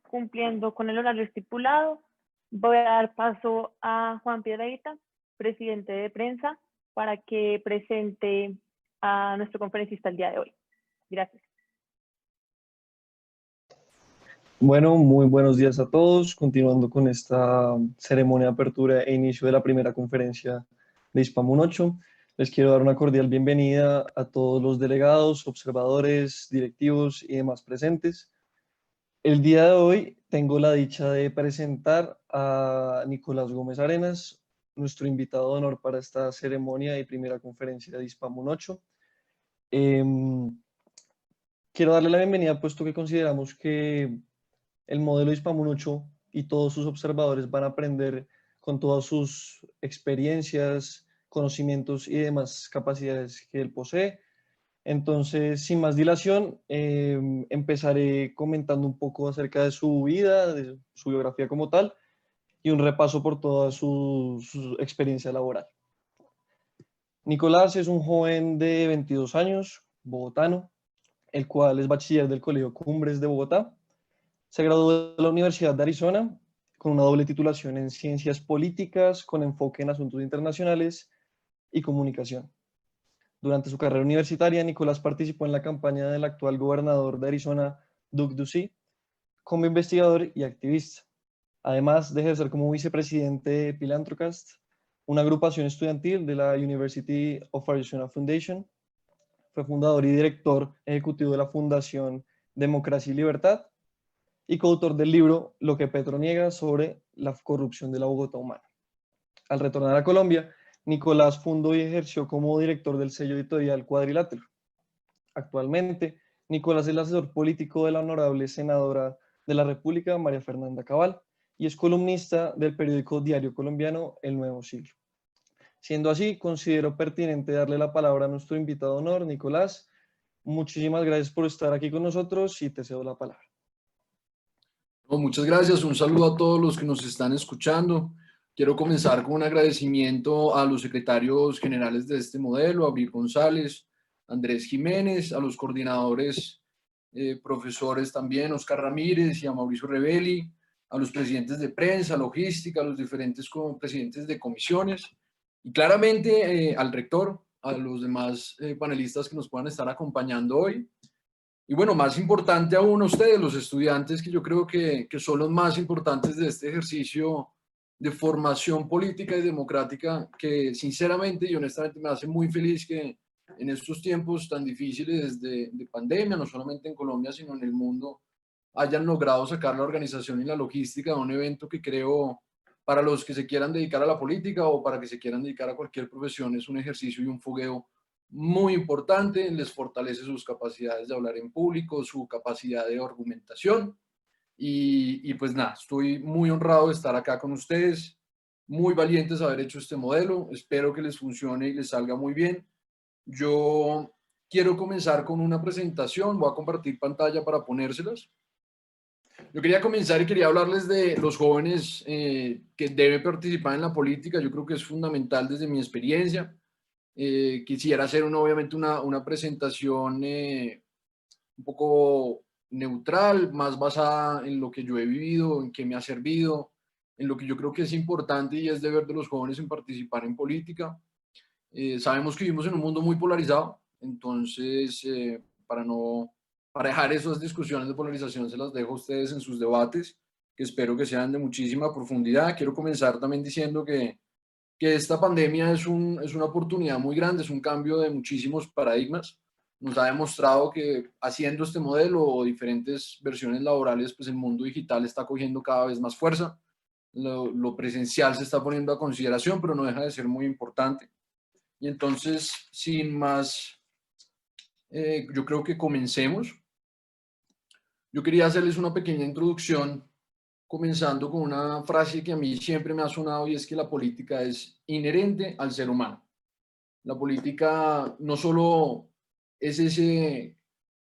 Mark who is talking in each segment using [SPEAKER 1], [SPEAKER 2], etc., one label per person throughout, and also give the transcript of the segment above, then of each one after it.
[SPEAKER 1] cumpliendo con el horario estipulado, voy a dar paso a Juan Piedrahita, presidente de prensa, para que presente a nuestro conferencista el día de hoy. Gracias.
[SPEAKER 2] Bueno, muy buenos días a todos. Continuando con esta ceremonia de apertura e inicio de la primera conferencia de Hispamun 8, les quiero dar una cordial bienvenida a todos los delegados, observadores, directivos y demás presentes. El día de hoy tengo la dicha de presentar a Nicolás Gómez Arenas, nuestro invitado de honor para esta ceremonia y primera conferencia de Hispamun 8. Quiero darle la bienvenida puesto que consideramos que el modelo Hispamun 8 y todos sus observadores van a aprender con todas sus experiencias, conocimientos y demás capacidades que él posee. Entonces, sin más dilación, empezaré comentando un poco acerca de su vida, de su biografía como tal, y un repaso por toda su experiencia laboral. Nicolás es un joven de 22 años, bogotano, el cual es bachiller del Colegio Cumbres de Bogotá. Se graduó de la Universidad de Arizona con una doble titulación en Ciencias Políticas con enfoque en Asuntos Internacionales y Comunicación. Durante su carrera universitaria, Nicolás participó en la campaña del actual gobernador de Arizona, Doug Ducey, como investigador y activista, además de ejercer como vicepresidente de Philanthropist, una agrupación estudiantil de la University of Arizona Foundation. Fue fundador y director ejecutivo de la Fundación Democracia y Libertad y coautor del libro Lo que Petro niega sobre la corrupción de la Bogotá humana. Al retornar a Colombia, Nicolás fundó y ejerció como director del sello editorial Cuadrilátero. Actualmente, Nicolás es el asesor político de la honorable senadora de la República, María Fernanda Cabal, y es columnista del periódico diario colombiano El Nuevo Siglo. Siendo así, considero pertinente darle la palabra a nuestro invitado de honor, Nicolás. Muchísimas gracias por estar aquí con nosotros y te cedo la palabra.
[SPEAKER 3] Muchas gracias, un saludo a todos los que nos están escuchando. Quiero comenzar con un agradecimiento a los secretarios generales de este modelo, a Abril González, Andrés Jiménez, a los coordinadores, profesores también, Oscar Ramírez y a Mauricio Rebelli, a los presidentes de prensa, logística, a los diferentes presidentes de comisiones y claramente al rector, a los demás panelistas que nos puedan estar acompañando hoy. Y bueno, más importante aún a ustedes, los estudiantes, que yo creo que son los más importantes de este ejercicio de formación política y democrática, que sinceramente y honestamente me hace muy feliz que en estos tiempos tan difíciles de pandemia, no solamente en Colombia, sino en el mundo, hayan logrado sacar la organización y la logística de un evento que creo para los que se quieran dedicar a la política o para que se quieran dedicar a cualquier profesión es un ejercicio y un fogueo muy importante, les fortalece sus capacidades de hablar en público, su capacidad de argumentación y pues nada, estoy muy honrado de estar acá con ustedes, muy valientes de haber hecho este modelo, espero que les funcione y les salga muy bien. Yo quiero comenzar con una presentación, voy a compartir pantalla para ponérselas. Yo quería comenzar y quería hablarles de los jóvenes que deben participar en la política, yo creo que es fundamental desde mi experiencia. Quisiera hacer obviamente una presentación un poco neutral, más basada en lo que yo he vivido, en qué me ha servido, en lo que yo creo que es importante y es deber de los jóvenes en participar en política. Sabemos que vivimos en un mundo muy polarizado, entonces para dejar esas discusiones de polarización se las dejo a ustedes en sus debates, que espero que sean de muchísima profundidad. Quiero comenzar también diciendo que esta pandemia es una oportunidad muy grande, es un cambio de muchísimos paradigmas. Nos ha demostrado que haciendo este modelo o diferentes versiones laborales, pues el mundo digital está cogiendo cada vez más fuerza. Lo presencial se está poniendo a consideración, pero no deja de ser muy importante. Y entonces, sin más, yo creo que comencemos. Yo quería hacerles una pequeña introducción comenzando con una frase que a mí siempre me ha sonado y es que la política es inherente al ser humano. La política no solo es ese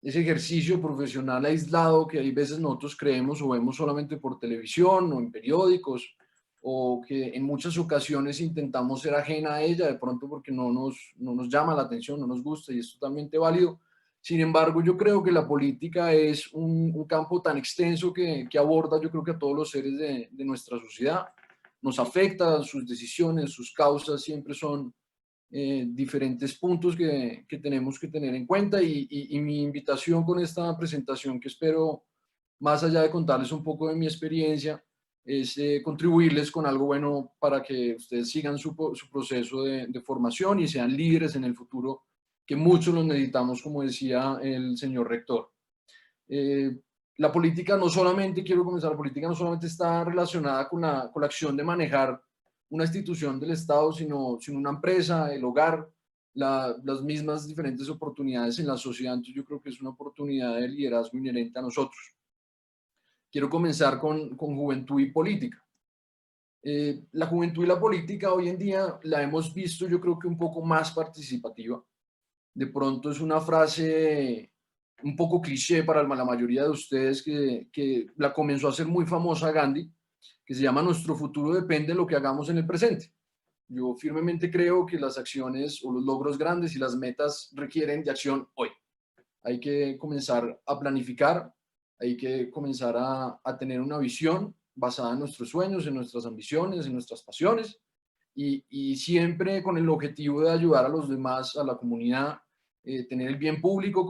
[SPEAKER 3] ejercicio profesional aislado que hay veces nosotros creemos o vemos solamente por televisión o en periódicos o que en muchas ocasiones intentamos ser ajena a ella de pronto porque no nos llama la atención, no nos gusta y es totalmente válido, Sin embargo, yo creo que la política es un campo tan extenso que aborda, yo creo que a todos los seres de nuestra sociedad. Nos afecta, sus decisiones, sus causas siempre son diferentes puntos que tenemos que tener en cuenta y mi invitación con esta presentación, que espero, más allá de contarles un poco de mi experiencia, es contribuirles con algo bueno para que ustedes sigan su proceso de formación y sean líderes en el futuro, que muchos los necesitamos, como decía el señor rector. Eh, la política no solamente, quiero comenzar, la política no solamente está relacionada con la acción de manejar una institución del Estado, sino una empresa, el hogar, las mismas diferentes oportunidades en la sociedad. Entonces yo creo que es una oportunidad de liderazgo inherente a nosotros. Quiero comenzar con juventud y política. La juventud y la política hoy en día la hemos visto, yo creo que un poco más participativa. De pronto es una frase un poco cliché para la mayoría de ustedes que la comenzó a hacer muy famosa Gandhi, que se llama "Nuestro futuro depende de lo que hagamos en el presente". Yo firmemente creo que las acciones o los logros grandes y las metas requieren de acción hoy. Hay que comenzar a planificar, hay que comenzar a tener una visión basada en nuestros sueños, en nuestras ambiciones, en nuestras pasiones y siempre con el objetivo de ayudar a los demás, a la comunidad, tener el bien público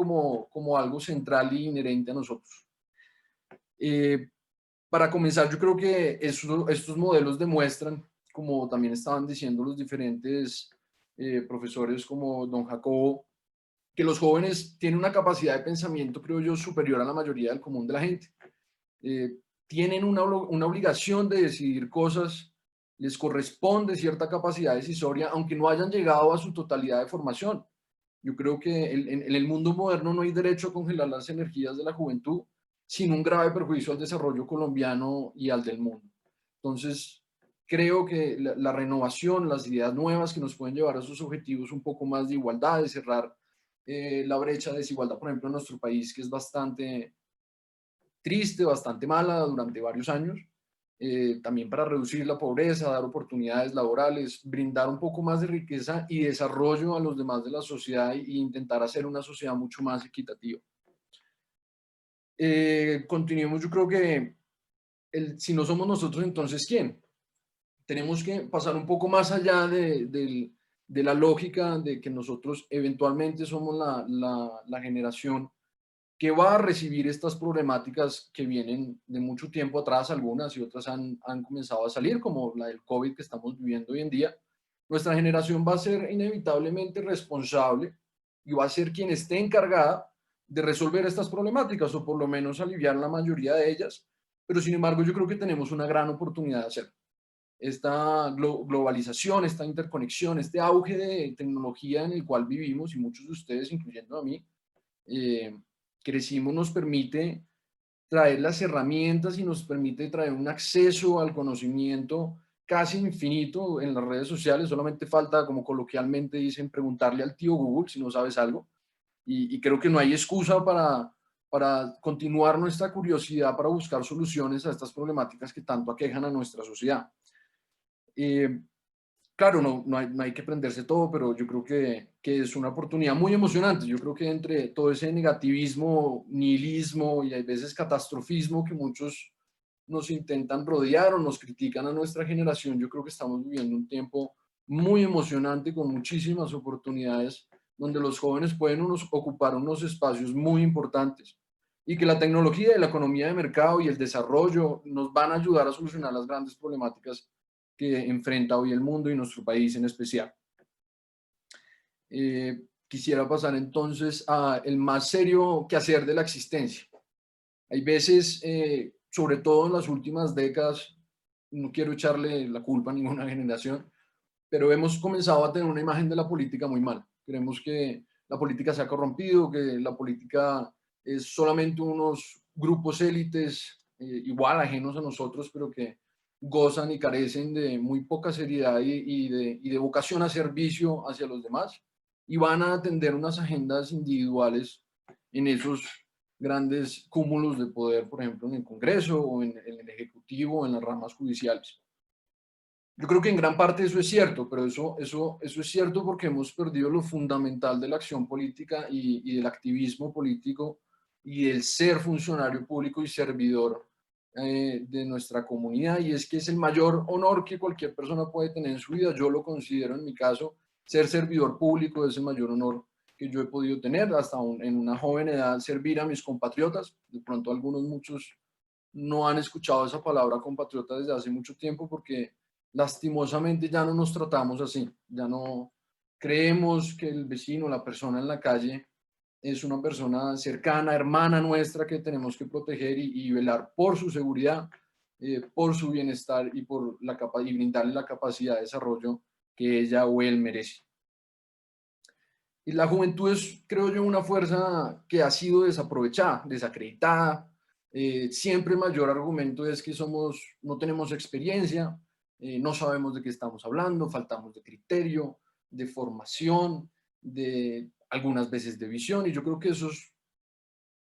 [SPEAKER 3] como algo central e inherente a nosotros. Para comenzar, yo creo que estos modelos demuestran, como también estaban diciendo los diferentes profesores como don Jacobo, que los jóvenes tienen una capacidad de pensamiento, creo yo, superior a la mayoría del común de la gente. Tienen una obligación de decidir cosas, les corresponde cierta capacidad decisoria, aunque no hayan llegado a su totalidad de formación. Yo creo que en el mundo moderno no hay derecho a congelar las energías de la juventud sin un grave perjuicio al desarrollo colombiano y al del mundo. Entonces, creo que la renovación, las ideas nuevas que nos pueden llevar a esos objetivos un poco más de igualdad, de cerrar la brecha de desigualdad, por ejemplo, en nuestro país, que es bastante triste, bastante mala durante varios años, también para reducir la pobreza, dar oportunidades laborales, brindar un poco más de riqueza y desarrollo a los demás de la sociedad e intentar hacer una sociedad mucho más equitativa. Continuemos, yo creo que si no somos nosotros, entonces ¿quién? Tenemos que pasar un poco más allá de la lógica de que nosotros eventualmente somos la generación que va a recibir estas problemáticas que vienen de mucho tiempo atrás, algunas y otras han comenzado a salir, como la del COVID que estamos viviendo hoy en día. Nuestra generación va a ser inevitablemente responsable y va a ser quien esté encargada de resolver estas problemáticas o por lo menos aliviar la mayoría de ellas, pero sin embargo yo creo que tenemos una gran oportunidad de hacerlo. Esta globalización, esta interconexión, este auge de tecnología en el cual vivimos y muchos de ustedes, incluyendo a mí, crecimos, nos permite traer las herramientas y nos permite traer un acceso al conocimiento casi infinito en las redes sociales. Solamente falta, como coloquialmente dicen, preguntarle al tío Google si no sabes algo. Y creo que no hay excusa para continuar nuestra curiosidad, para buscar soluciones a estas problemáticas que tanto aquejan a nuestra sociedad. Claro, no hay que prenderse todo, pero yo creo que es una oportunidad muy emocionante. Yo creo que entre todo ese negativismo, nihilismo y a veces catastrofismo que muchos nos intentan rodear o nos critican a nuestra generación, yo creo que estamos viviendo un tiempo muy emocionante con muchísimas oportunidades donde los jóvenes pueden ocupar unos espacios muy importantes y que la tecnología y la economía de mercado y el desarrollo nos van a ayudar a solucionar las grandes problemáticas que enfrenta hoy el mundo y nuestro país en especial. Quisiera pasar entonces a el más serio quehacer de la existencia. Hay veces, sobre todo en las últimas décadas, no quiero echarle la culpa a ninguna generación, pero hemos comenzado a tener una imagen de la política muy mala. Creemos que la política se ha corrompido, que la política es solamente unos grupos élites, igual ajenos a nosotros, pero que gozan y carecen de muy poca seriedad y de vocación a servicio hacia los demás, y van a atender unas agendas individuales en esos grandes cúmulos de poder, por ejemplo, en el Congreso o en el Ejecutivo o en las ramas judiciales. Yo creo que en gran parte eso es cierto, pero eso es cierto porque hemos perdido lo fundamental de la acción política y del activismo político y del ser funcionario público y servidor de nuestra comunidad, y es que es el mayor honor que cualquier persona puede tener en su vida. Yo lo considero, en mi caso, ser servidor público es el mayor honor que yo he podido tener, hasta en una joven edad, servir a mis compatriotas. De pronto algunos, muchos no han escuchado esa palabra compatriota desde hace mucho tiempo porque lastimosamente ya no nos tratamos así, ya no creemos que el vecino, la persona en la calle, es una persona cercana, hermana nuestra que tenemos que proteger y velar por su seguridad, por su bienestar y, y brindarle la capacidad de desarrollo que ella o él merece. Y la juventud es, creo yo, una fuerza que ha sido desaprovechada, desacreditada. Siempre el mayor argumento es que no tenemos experiencia, no sabemos de qué estamos hablando, faltamos de criterio, de formación, de algunas veces de visión, y yo creo que eso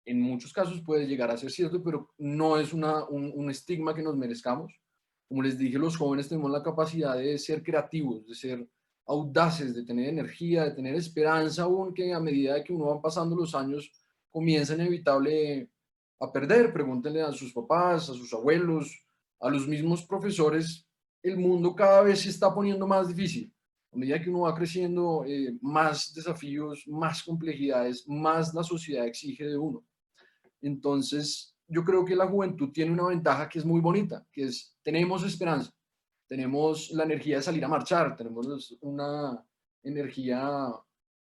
[SPEAKER 3] en muchos casos puede llegar a ser cierto, pero no es un estigma que nos merezcamos. Como les dije, los jóvenes tenemos la capacidad de ser creativos, de ser audaces, de tener energía, de tener esperanza, aún que a medida de que uno va pasando los años comienza inevitable a perder. Pregúntenle a sus papás, a sus abuelos, a los mismos profesores, el mundo cada vez se está poniendo más difícil. A medida que uno va creciendo, más desafíos, más complejidades, más la sociedad exige de uno. Entonces, yo creo que la juventud tiene una ventaja que es muy bonita, que es, tenemos esperanza, tenemos la energía de salir a marchar, tenemos una energía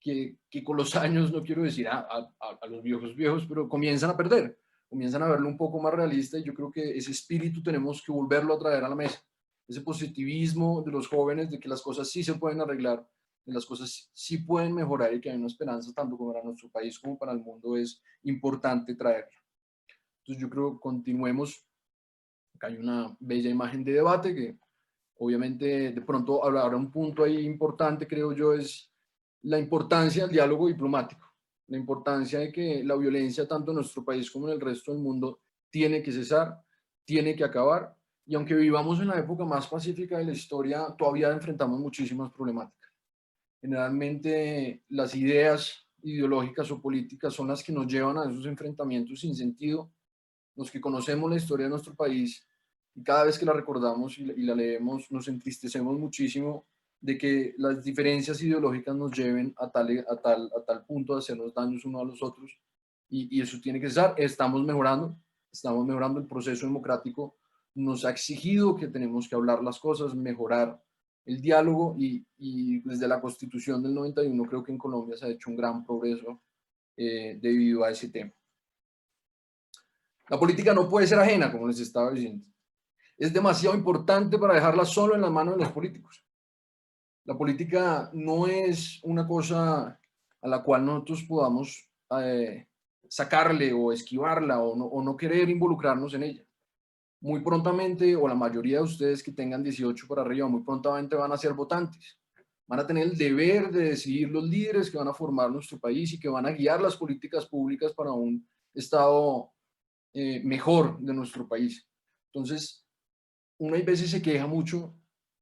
[SPEAKER 3] que con los años, no quiero decir a los viejos, pero comienzan a perder, comienzan a verlo un poco más realista, y yo creo que ese espíritu tenemos que volverlo a traer a la mesa. Ese positivismo de los jóvenes de que las cosas sí se pueden arreglar, de las cosas sí pueden mejorar y que hay una esperanza tanto para nuestro país como para el mundo, es importante traerlo. Entonces yo creo que continuemos. Acá hay una bella imagen de debate que obviamente de pronto habrá un punto ahí importante, creo yo, es la importancia del diálogo diplomático, la importancia de que la violencia tanto en nuestro país como en el resto del mundo tiene que cesar, tiene que acabar, y aunque vivamos en la época más pacífica de la historia, todavía enfrentamos muchísimas problemáticas. Generalmente las ideas ideológicas o políticas son las que nos llevan a esos enfrentamientos sin sentido. Los que conocemos la historia de nuestro país, y cada vez que la recordamos y la leemos, nos entristecemos muchísimo de que las diferencias ideológicas nos lleven a tal punto de hacernos daños unos a los otros, y eso tiene que cesar. Estamos mejorando, el proceso democrático nos ha exigido que tenemos que hablar las cosas, mejorar el diálogo, y desde la Constitución del 91 creo que en Colombia se ha hecho un gran progreso debido a ese tema. La política no puede ser ajena, como les estaba diciendo. Es demasiado importante para dejarla solo en las manos de los políticos. La política no es una cosa a la cual nosotros podamos sacarle o esquivarla o no querer involucrarnos en ella. Muy prontamente, o la mayoría de ustedes que tengan 18 para arriba, muy prontamente van a ser votantes. Van a tener el deber de decidir los líderes que van a formar nuestro país y que van a guiar las políticas públicas para un Estado mejor de nuestro país. Entonces, uno a veces se queja mucho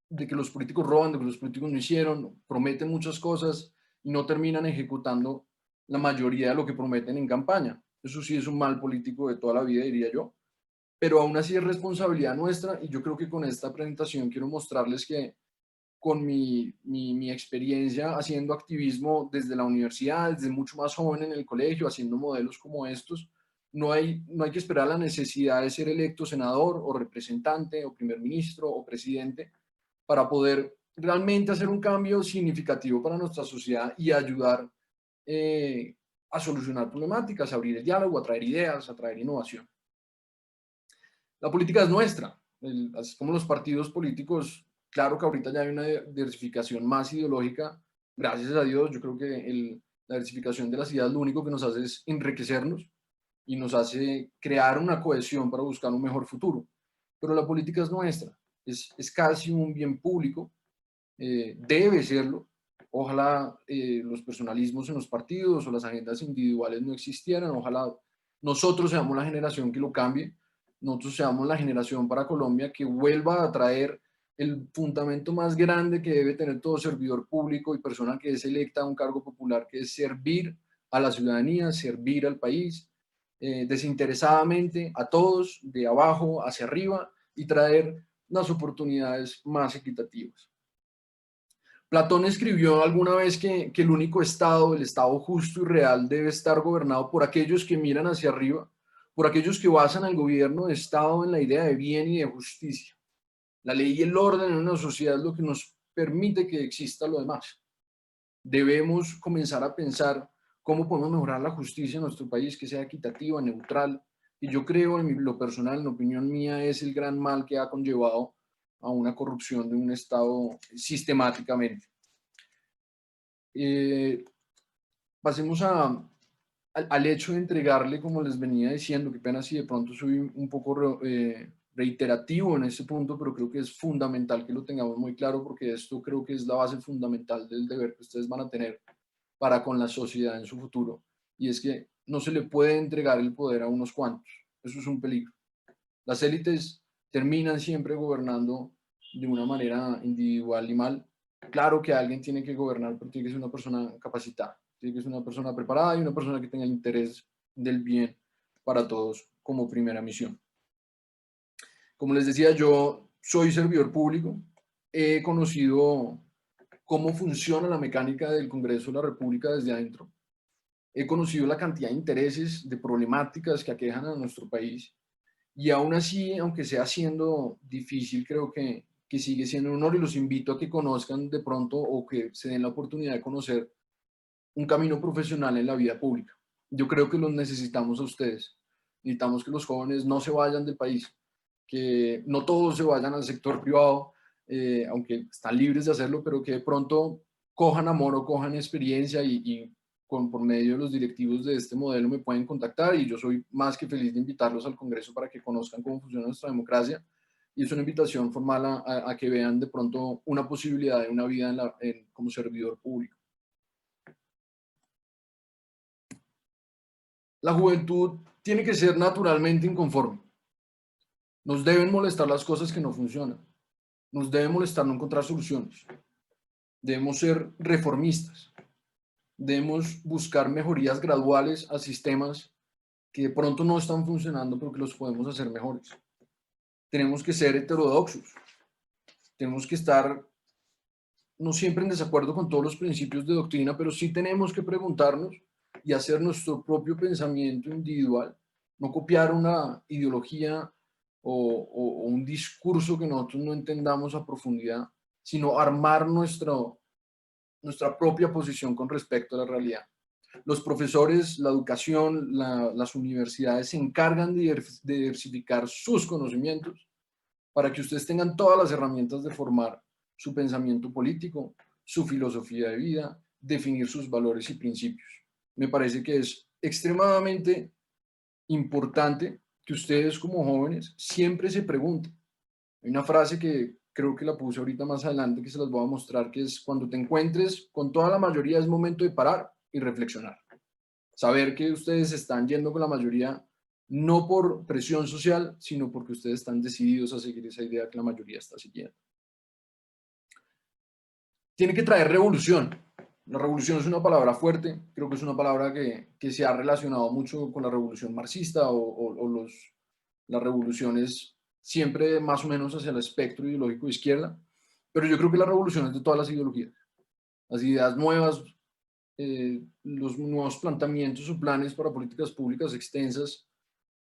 [SPEAKER 3] de que los políticos roban, de que los políticos no hicieron, prometen muchas cosas y no terminan ejecutando la mayoría de lo que prometen en campaña. Eso sí es un mal político de toda la vida, diría yo, pero aún así es responsabilidad nuestra, y yo creo que con esta presentación quiero mostrarles que con mi experiencia haciendo activismo desde la universidad, desde mucho más joven en el colegio, haciendo modelos como estos, no hay que esperar la necesidad de ser electo senador o representante o primer ministro o presidente para poder realmente hacer un cambio significativo para nuestra sociedad y ayudar a solucionar problemáticas, a abrir el diálogo, a traer ideas, a traer innovación. La política es nuestra, así como los partidos políticos. Claro que ahorita ya hay una diversificación más ideológica, gracias a Dios. Yo creo que la diversificación de las ideas lo único que nos hace es enriquecernos y nos hace crear una cohesión para buscar un mejor futuro. Pero la política es nuestra, es casi un bien público, debe serlo. Ojalá los personalismos en los partidos o las agendas individuales no existieran, ojalá nosotros seamos la generación que lo cambie, nosotros seamos la generación para Colombia que vuelva a traer el fundamento más grande que debe tener todo servidor público y persona que es electa a un cargo popular, que es servir a la ciudadanía, servir al país, desinteresadamente a todos, de abajo hacia arriba, y traer las oportunidades más equitativas. Platón escribió alguna vez que el único Estado, el Estado justo y real, debe estar gobernado por aquellos que miran hacia arriba, por aquellos que basan el gobierno de Estado en la idea de bien y de justicia. La ley y el orden en una sociedad es lo que nos permite que exista lo demás. Debemos comenzar a pensar cómo podemos mejorar la justicia en nuestro país, que sea equitativa, neutral, y yo creo, en lo personal, en opinión mía, es el gran mal que ha conllevado a una corrupción de un Estado sistemáticamente. Pasemos al hecho de entregarle, como les venía diciendo, qué pena si de pronto soy un poco reiterativo en este punto, pero creo que es fundamental que lo tengamos muy claro, porque esto creo que es la base fundamental del deber que ustedes van a tener para con la sociedad en su futuro, y es que no se le puede entregar el poder a unos cuantos. Eso es un peligro. Las élites terminan siempre gobernando de una manera individual y mal. Claro que alguien tiene que gobernar, pero tiene que ser una persona capacitada, tiene que ser una persona preparada y una persona que tenga el interés del bien para todos como primera misión. Como les decía, yo soy servidor público, he conocido cómo funciona la mecánica del Congreso de la República desde adentro, he conocido la cantidad de intereses, de problemáticas que aquejan a nuestro país, y aún así, aunque sea siendo difícil, creo que sigue siendo un honor, y los invito a que conozcan de pronto o que se den la oportunidad de conocer un camino profesional en la vida pública. Yo creo que los necesitamos a ustedes. Necesitamos que los jóvenes no se vayan del país, que no todos se vayan al sector privado, aunque están libres de hacerlo, pero que de pronto cojan amor o cojan experiencia y por medio de los directivos de este modelo me pueden contactar, y yo soy más que feliz de invitarlos al Congreso para que conozcan cómo funciona nuestra democracia, y es una invitación formal a que vean de pronto una posibilidad de una vida como servidor público. La juventud tiene que ser naturalmente inconforme. Nos deben molestar las cosas que no funcionan. Nos debe molestar no encontrar soluciones. Debemos ser reformistas. Debemos buscar mejorías graduales a sistemas que de pronto no están funcionando, pero que los podemos hacer mejores. Tenemos que ser heterodoxos. Tenemos que estar no siempre en desacuerdo con todos los principios de doctrina, pero sí tenemos que preguntarnos y hacer nuestro propio pensamiento individual, no copiar una ideología o un discurso que nosotros no entendamos a profundidad, sino armar nuestra propia posición con respecto a la realidad. Los profesores, la educación, las universidades se encargan de diversificar sus conocimientos para que ustedes tengan todas las herramientas de formar su pensamiento político, su filosofía de vida, definir sus valores y principios. Me parece que es extremadamente importante que ustedes como jóvenes siempre se pregunten. Hay una frase que creo que la puse ahorita más adelante, que se las voy a mostrar, que es: cuando te encuentres con toda la mayoría es momento de parar y reflexionar. Saber que ustedes están yendo con la mayoría no por presión social, sino porque ustedes están decididos a seguir esa idea que la mayoría está siguiendo. Tiene que traer revolución. La revolución es una palabra fuerte, creo que es una palabra que se ha relacionado mucho con la revolución marxista o las revoluciones siempre más o menos hacia el espectro ideológico de izquierda, pero yo creo que la revolución es de todas las ideologías. Las ideas nuevas, los nuevos planteamientos o planes para políticas públicas extensas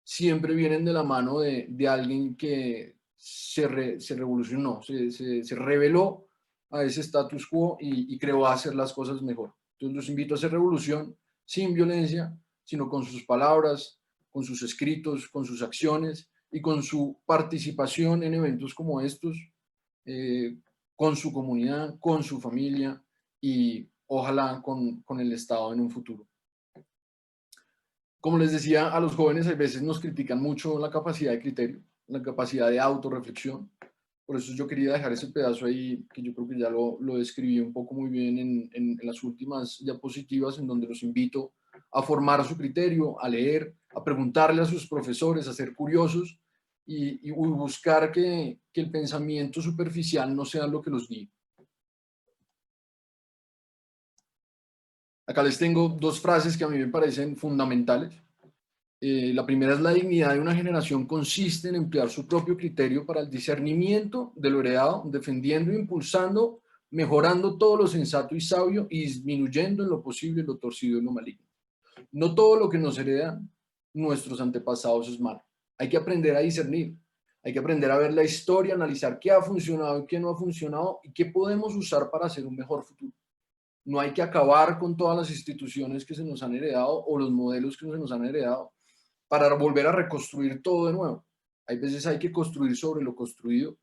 [SPEAKER 3] siempre vienen de la mano de alguien que se revolucionó, se rebeló a ese status quo y creó hacer las cosas mejor. Entonces los invito a hacer revolución sin violencia, sino con sus palabras, con sus escritos, con sus acciones y con su participación en eventos como estos, con su comunidad, con su familia y ojalá con el Estado en un futuro. Como les decía, a los jóvenes a veces nos critican mucho la capacidad de criterio, la capacidad de autorreflexión. Por eso yo quería dejar ese pedazo ahí, que yo creo que ya lo describí un poco muy bien en las últimas diapositivas, en donde los invito a formar su criterio, a leer, a preguntarle a sus profesores, a ser curiosos y buscar que el pensamiento superficial no sea lo que los guíe. Acá les tengo dos frases que a mí me parecen fundamentales. La primera es: la dignidad de una generación consiste en emplear su propio criterio para el discernimiento de lo heredado, defendiendo e impulsando, mejorando todo lo sensato y sabio y disminuyendo en lo posible lo torcido y lo maligno. No todo lo que nos heredan nuestros antepasados es malo. Hay que aprender a discernir, hay que aprender a ver la historia, analizar qué ha funcionado y qué no ha funcionado y qué podemos usar para hacer un mejor futuro. No hay que acabar con todas las instituciones que se nos han heredado o los modelos que se nos han heredado para volver a reconstruir todo de nuevo. Hay veces hay que construir sobre lo construido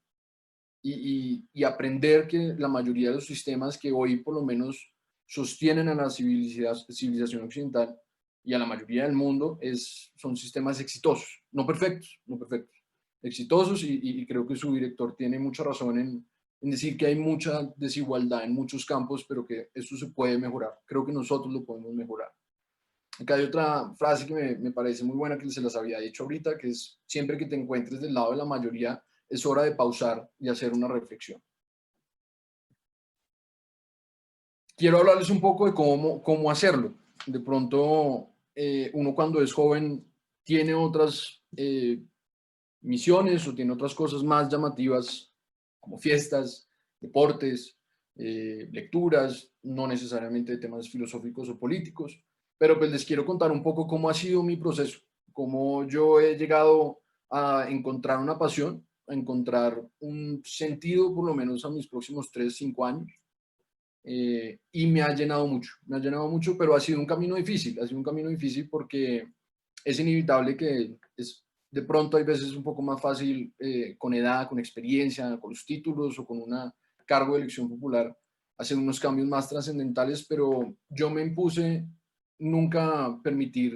[SPEAKER 3] y aprender que la mayoría de los sistemas que hoy por lo menos sostienen a la civilización occidental y a la mayoría del mundo son sistemas exitosos, no perfectos, exitosos, y creo que su director tiene mucha razón en decir que hay mucha desigualdad en muchos campos, pero que esto se puede mejorar. Creo que nosotros lo podemos mejorar. Acá hay otra frase que me parece muy buena, que se las había dicho ahorita, que es: siempre que te encuentres del lado de la mayoría, es hora de pausar y hacer una reflexión. Quiero hablarles un poco de cómo hacerlo. De pronto, uno cuando es joven tiene otras misiones o tiene otras cosas más llamativas, como fiestas, deportes, lecturas, no necesariamente de temas filosóficos o políticos, pero pues les quiero contar un poco cómo ha sido mi proceso, cómo yo he llegado a encontrar una pasión, a encontrar un sentido, por lo menos a mis próximos 3, 5 años. Y me ha llenado mucho, pero ha sido un camino difícil porque es inevitable que de pronto hay veces un poco más fácil con edad, con experiencia, con los títulos o con un cargo de elección popular hacer unos cambios más trascendentales, pero yo me impuse nunca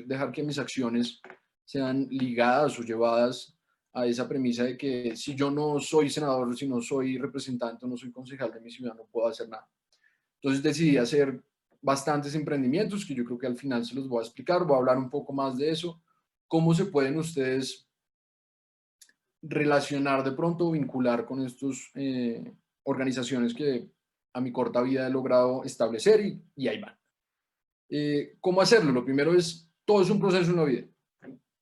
[SPEAKER 3] dejar que mis acciones sean ligadas o llevadas a esa premisa de que si yo no soy senador, si no soy representante, no soy concejal de mi ciudad, no puedo hacer nada. Entonces decidí hacer bastantes emprendimientos que yo creo que al final se los voy a explicar, voy a hablar un poco más de eso, cómo se pueden ustedes relacionar de pronto, vincular con estas organizaciones que a mi corta vida he logrado establecer y ahí van. ¿Cómo hacerlo? Lo primero es, todo es un proceso en la vida.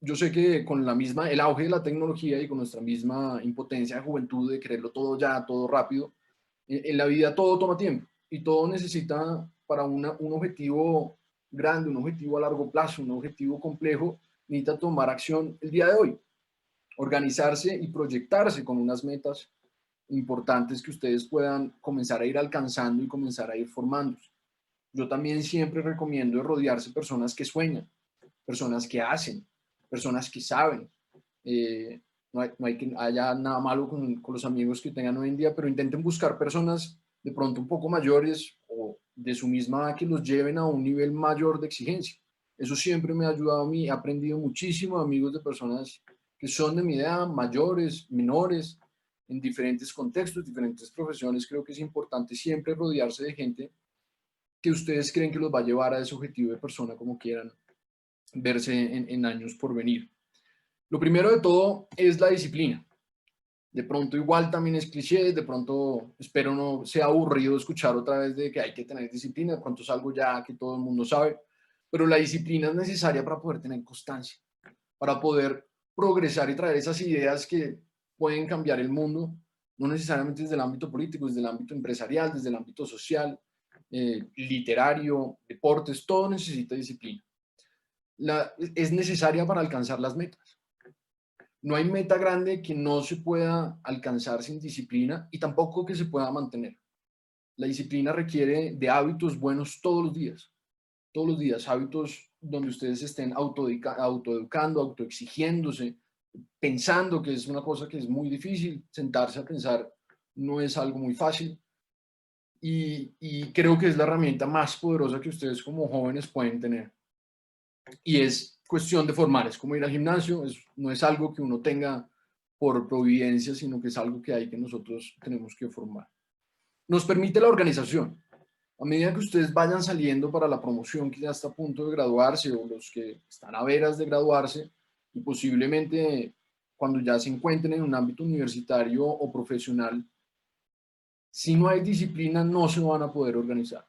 [SPEAKER 3] Yo sé que con el auge de la tecnología y con nuestra misma impotencia de juventud de quererlo todo ya, todo rápido, en la vida todo toma tiempo y todo necesita, para un objetivo grande, un objetivo a largo plazo, un objetivo complejo, necesita tomar acción el día de hoy, organizarse y proyectarse con unas metas importantes que ustedes puedan comenzar a ir alcanzando y comenzar a ir formando. Yo también siempre recomiendo rodearse de personas que sueñan, personas que hacen, personas que saben. No hay que haya nada malo con los amigos que tengan hoy en día, pero intenten buscar personas de pronto un poco mayores o de su misma edad que los lleven a un nivel mayor de exigencia. Eso siempre me ha ayudado a mí. He aprendido muchísimo de amigos de personas que son de mi edad, mayores, menores, en diferentes contextos, diferentes profesiones. Creo que es importante siempre rodearse de gente que ustedes creen que los va a llevar a ese objetivo de persona como quieran verse en años por venir. Lo primero de todo es la disciplina. De pronto igual también es cliché, de pronto espero no sea aburrido escuchar otra vez de que hay que tener disciplina, de pronto es algo ya que todo el mundo sabe, pero la disciplina es necesaria para poder tener constancia, para poder progresar y traer esas ideas que pueden cambiar el mundo, no necesariamente desde el ámbito político, desde el ámbito empresarial, desde el ámbito social, literario, deportes, todo necesita disciplina. Es necesaria para alcanzar las metas. No hay meta grande que no se pueda alcanzar sin disciplina y tampoco que se pueda mantener. La disciplina requiere de hábitos buenos todos los días, hábitos donde ustedes estén autoeducando, autoexigiéndose, pensando, que es una cosa que es muy difícil. Sentarse a pensar no es algo muy fácil y creo que es la herramienta más poderosa que ustedes como jóvenes pueden tener. Y es cuestión de formar, es como ir al gimnasio, no es algo que uno tenga por providencia, sino que es algo que nosotros tenemos que formar. Nos permite la organización. A medida que ustedes vayan saliendo para la promoción que ya está a punto de graduarse o los que están a veras de graduarse y posiblemente cuando ya se encuentren en un ámbito universitario o profesional, si no hay disciplina no se van a poder organizar.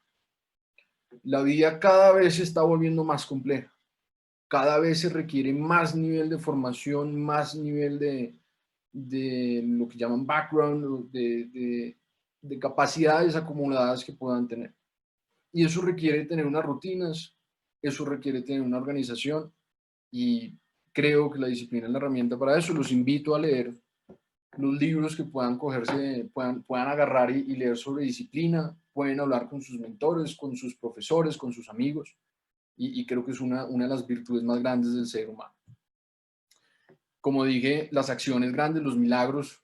[SPEAKER 3] La vida cada vez se está volviendo más compleja. Cada vez se requiere más nivel de formación, más nivel de lo que llaman background, de capacidades acumuladas que puedan tener. Y eso requiere tener unas rutinas, eso requiere tener una organización, y creo que la disciplina es la herramienta para eso. Los invito a leer los libros que puedan cogerse, puedan agarrar y leer sobre disciplina, pueden hablar con sus mentores, con sus profesores, con sus amigos, y creo que es una de las virtudes más grandes del ser humano. Como dije, las acciones grandes, los milagros,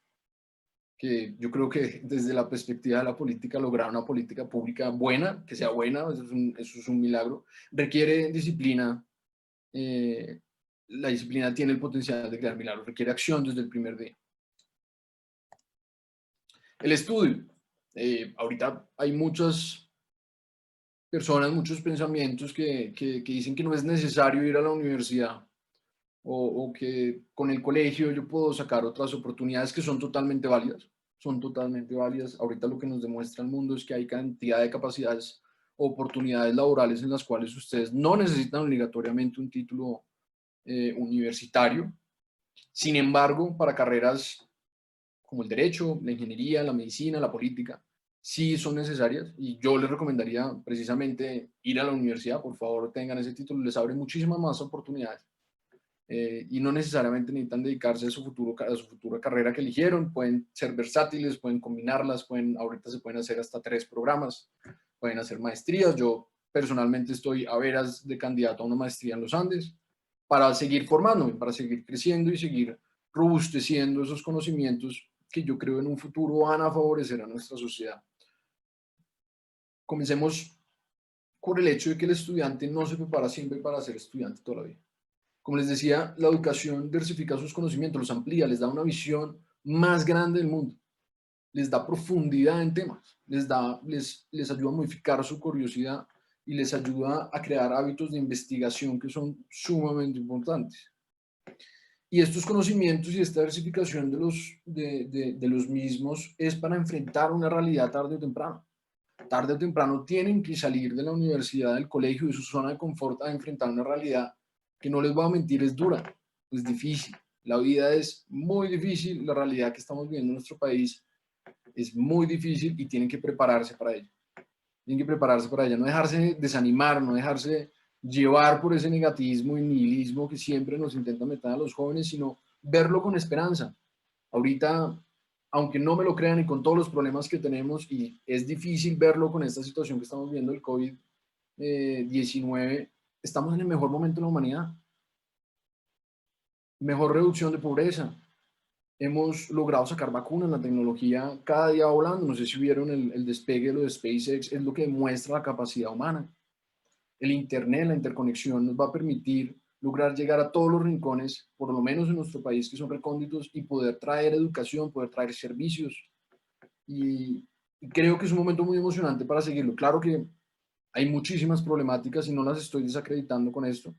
[SPEAKER 3] que yo creo que desde la perspectiva de la política, lograr una política pública buena, que sea buena, eso es un milagro, requiere disciplina. La disciplina tiene el potencial de crear milagros, requiere acción desde el primer día. El estudio. Ahorita hay muchas personas, muchos pensamientos que dicen que no es necesario ir a la universidad, o que con el colegio yo puedo sacar otras oportunidades que son totalmente válidas. Son totalmente válidas. Ahorita lo que nos demuestra el mundo es que hay cantidad de capacidades, oportunidades laborales en las cuales ustedes no necesitan obligatoriamente un título universitario. Sin embargo, para carreras como el derecho, la ingeniería, la medicina, la política, sí son necesarias, y yo les recomendaría precisamente ir a la universidad. Por favor, tengan ese título, les abre muchísimas más oportunidades. Y no necesariamente necesitan dedicarse a su futura carrera que eligieron. Pueden ser versátiles, pueden combinarlas, ahorita se pueden hacer hasta 3 programas, pueden hacer maestrías. Yo personalmente estoy a veras de candidato a una maestría en los Andes para seguir formándome, para seguir creciendo y seguir robusteciendo esos conocimientos que yo creo en un futuro van a favorecer a nuestra sociedad. Comencemos por el hecho de que el estudiante no se prepara siempre para ser estudiante toda la vida. Como les decía, la educación diversifica sus conocimientos, los amplía, les da una visión más grande del mundo, les da profundidad en temas, les ayuda a modificar su curiosidad y les ayuda a crear hábitos de investigación que son sumamente importantes. Y estos conocimientos y esta diversificación de los mismos es para enfrentar una realidad tarde o temprano. Tarde o temprano tienen que salir de la universidad, del colegio, de su zona de confort, a enfrentar una realidad que, no les voy a mentir, es dura, es difícil. La vida es muy difícil, la realidad que estamos viviendo en nuestro país es muy difícil, y tienen que prepararse para ello. Tienen que prepararse para ella, no dejarse desanimar, no dejarse llevar por ese negativismo y nihilismo que siempre nos intenta meter a los jóvenes, sino verlo con esperanza. Ahorita, aunque no me lo crean, y con todos los problemas que tenemos, y es difícil verlo con esta situación que estamos viendo, el COVID-19, estamos en el mejor momento de la humanidad. Mejor reducción de pobreza. Hemos logrado sacar vacunas, la tecnología cada día va volando. No sé si vieron el despegue de lo de SpaceX, es lo que demuestra la capacidad humana. El Internet, la interconexión, nos va a permitir lograr llegar a todos los rincones, por lo menos en nuestro país, que son recónditos, y poder traer educación, poder traer servicios. Y creo que es un momento muy emocionante para seguirlo. Claro que hay muchísimas problemáticas y no las estoy desacreditando con esto,